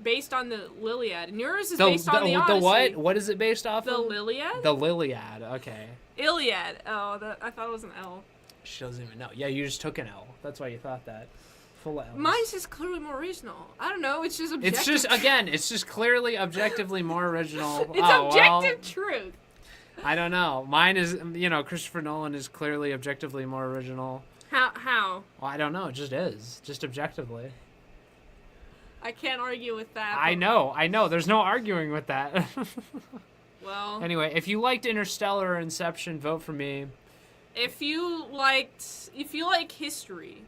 Based on the Iliad, and yours is based on the Odyssey. The what? What is it based off The of? Iliad? The Liliad. Okay. Iliad. Oh, I thought it was an L. She doesn't even know. Yeah, you just took an L. That's why you thought that. Full of L's. Mine's just clearly more original. I don't know. It's just objective. It's just, again, it's just clearly objectively more original. It's Oh, objective truth. Well, I don't know. Mine is, Christopher Nolan is clearly objectively more original. How? Well, I don't know. It just is. Just objectively. I can't argue with that. I know. There's no arguing with that. Well, Anyway, if you liked Interstellar or Inception, vote for me. if you like history,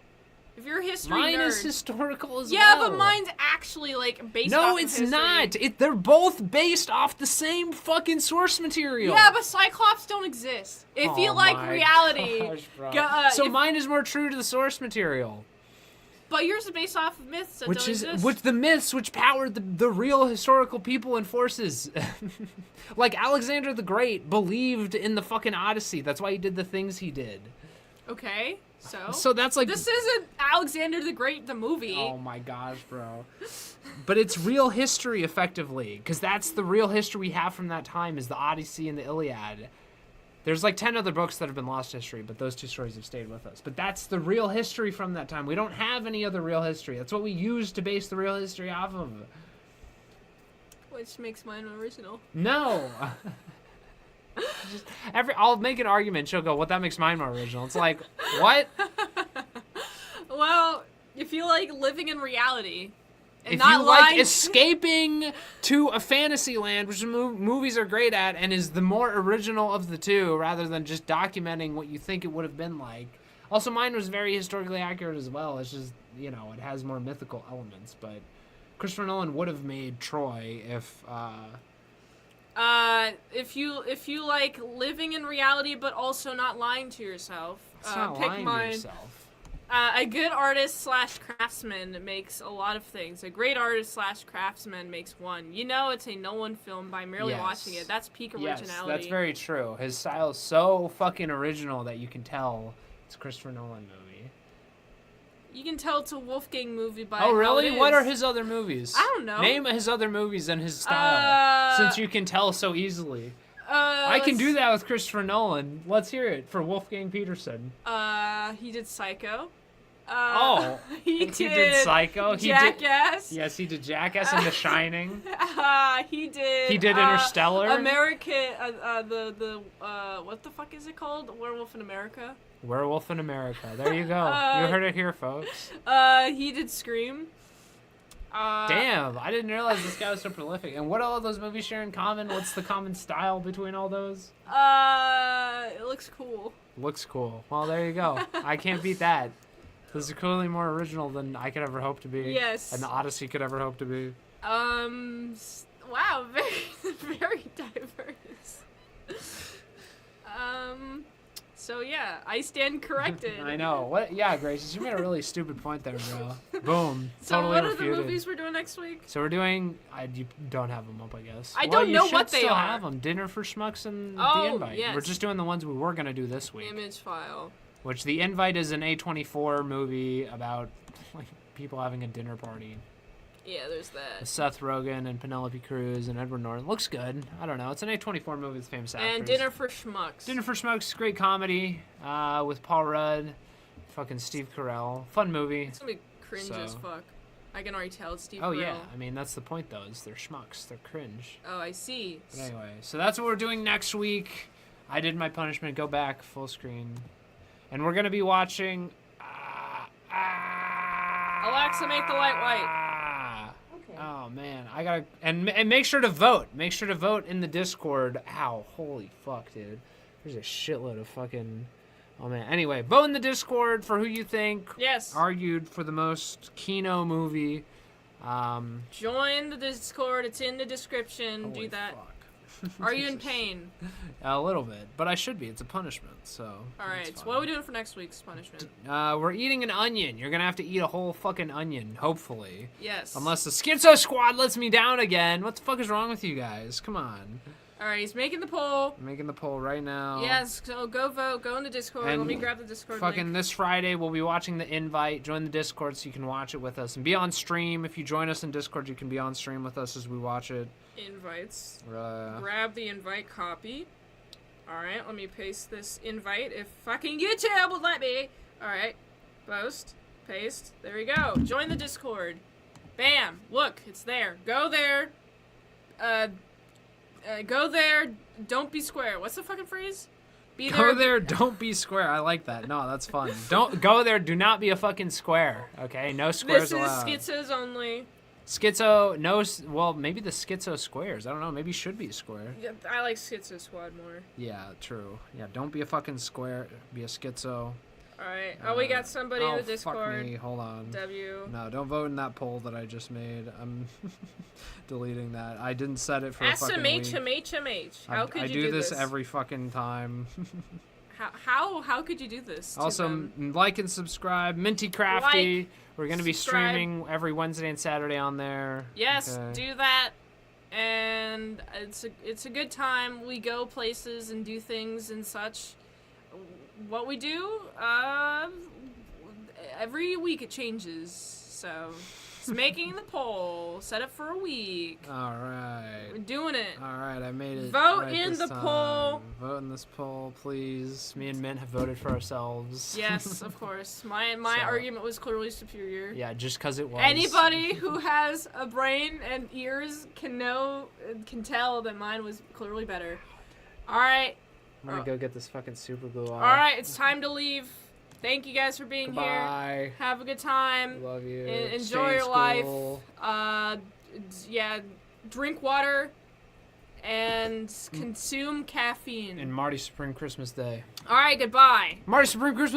if you're a history Mine nerd, is historical as yeah, well. but mine's actually based off No, of it's history. not. They're both based off the same fucking source material. Yeah, but Cyclops don't exist. If you Oh like my reality, gosh, bro. go- if- mine is more true to the source material, but yours is based off of myths that which don't is exist. the myths which powered the real historical people and forces. Like Alexander the Great believed in the fucking Odyssey. That's why he did the things he did. Okay, so So that's like this isn't Alexander the Great the movie. Oh my gosh, bro. But it's real history, effectively, because that's the real history we have from that time is the Odyssey and the Iliad. There's like 10 other books that have been lost history, but those two stories have stayed with us. But that's the real history from that time. We don't have any other real history. That's what we use to base the real history off of. Which makes mine original. No. I'll make an argument. She'll go, "Well, that makes mine more original." It's like, what? Well, if you like living in reality and If not you like lying, escaping to a fantasy land, which movies are great at, and is the more original of the two, rather than just documenting what you think it would have been like. Also, mine was very historically accurate as well. It's just, it has more mythical elements. But Christopher Nolan would have made Troy if you like living in reality but also not lying to yourself, it's not pick lying mine. to yourself. A good artist / craftsman makes a lot of things. A great artist / craftsman makes one. It's a Nolan film by merely watching it. That's peak originality. Yes, that's very true. His style is so fucking original that you can tell it's a Christopher Nolan movie. You can tell it's a Wolfgang movie by Oh, really? how it is. What are his other movies? I don't know. Name his other movies and his style, since you can tell so easily. I can do that with Christopher Nolan. Let's hear it for Wolfgang Peterson. He did Psycho. He did Psycho. Jackass. Yes, he did Jackass and The Shining. He did Interstellar. American. What the fuck is it called? Werewolf in America. Werewolf in America. There you go. You heard it here, folks. He did Scream. Damn, I didn't realize this guy was so prolific. And what all those movies share in common? What's the common style between all those? It looks cool. Looks cool. Well, there you go. I can't beat that. This is clearly more original than I could ever hope to be. Yes. And the Odyssey could ever hope to be. Wow, very, very diverse. So yeah, I stand corrected. I know. What? Yeah, Gracious, you made a really stupid point there, bro. Boom. So totally what refuted. are the movies we're doing next week? So we're doing. You don't have them up, I guess. I don't know what they still are. have them. Dinner for Schmucks and Oh, The Invite. yes. We're just doing the ones we were gonna do this week. Image file. Which The Invite is an A24 movie about people having a dinner party. Yeah, there's that. With Seth Rogen and Penelope Cruz and Edward Norton. Looks good. I don't know. It's an A24 movie with famous actors. And Dinner for Schmucks. Dinner for Schmucks, great comedy with Paul Rudd, fucking Steve Carell. Fun movie. It's gonna be cringe as fuck. I can already tell it's Steve Oh, Carell. yeah. I mean, that's the point, though, is they're schmucks. They're cringe. Oh, I see. But anyway, so that's what we're doing next week. I did my punishment. Go back, full screen. And we're going to be watching... Alexa, make the light white. Okay. Oh, man. I got to... And make sure to vote. Make sure to vote in the Discord. Ow. Holy fuck, dude. There's a shitload of fucking... Oh, man. Anyway, vote in the Discord for who you think argued for the most Kino movie. Join the Discord. It's in the description. Holy Do that. Fuck. Are you in pain? A little bit, but I should be. It's a punishment, so. All right. So what are we doing for next week's punishment? We're eating an onion. You're gonna have to eat a whole fucking onion, hopefully. Yes. Unless the Schizo Squad lets me down again. What the fuck is wrong with you guys? Come on. All right. He's making the poll. I'm making the poll right now. Yes. So go vote. Go in the Discord. And Let me grab the Discord fucking link. this Friday, we'll be watching The Invite. Join the Discord so you can watch it with us and be on stream. If you join us in Discord, you can be on stream with us as we watch it. Invites. Grab the invite copy. Alright, let me paste this invite if fucking YouTube will let me. Alright, post, paste, there we go. Join the Discord. Bam, look, it's there. Go there. Go there, don't be square. What's the fucking phrase? Be Go there, don't be square. I like that. No, that's fun. Don't go there, do not be a fucking square. Okay, no squares allowed. This is schizos only. Schizo, no, well, maybe the Schizo squares. I don't know, maybe it should be a square. Yeah, I like Schizo Squad more. Yeah, true. Yeah, don't be a fucking square, be a schizo. Alright, we got somebody in the Discord. Fuck me, hold on. W. No, don't vote in that poll that I just made. I'm deleting that. I didn't set it for a fucking week. SMHMHMH. How could you do I do this every fucking time. How could you do this? Also, like and subscribe. Minty Crafty. We're going to be streaming every Wednesday and Saturday on there. Yes, do that. And it's a good time. We go places and do things and such. What we do, every week it changes. So, it's making the poll. Set it for a week. All right. We're doing it. All right, I made it. Vote right in this the time. poll. Vote in this poll, please. Me and Mint have voted for ourselves. Yes, of course. My argument was clearly superior. Yeah, just because it was. Anybody who has a brain and ears can tell that mine was clearly better. All right. I'm gonna go get this fucking super glue off. All right, it's time to leave. Thank you guys for being here. Bye. Have a good time. Love you. Enjoy Stay in your life. school. Yeah, drink water and consume caffeine. And Marty Supreme Christmas Day. All right, goodbye. Marty Supreme Christmas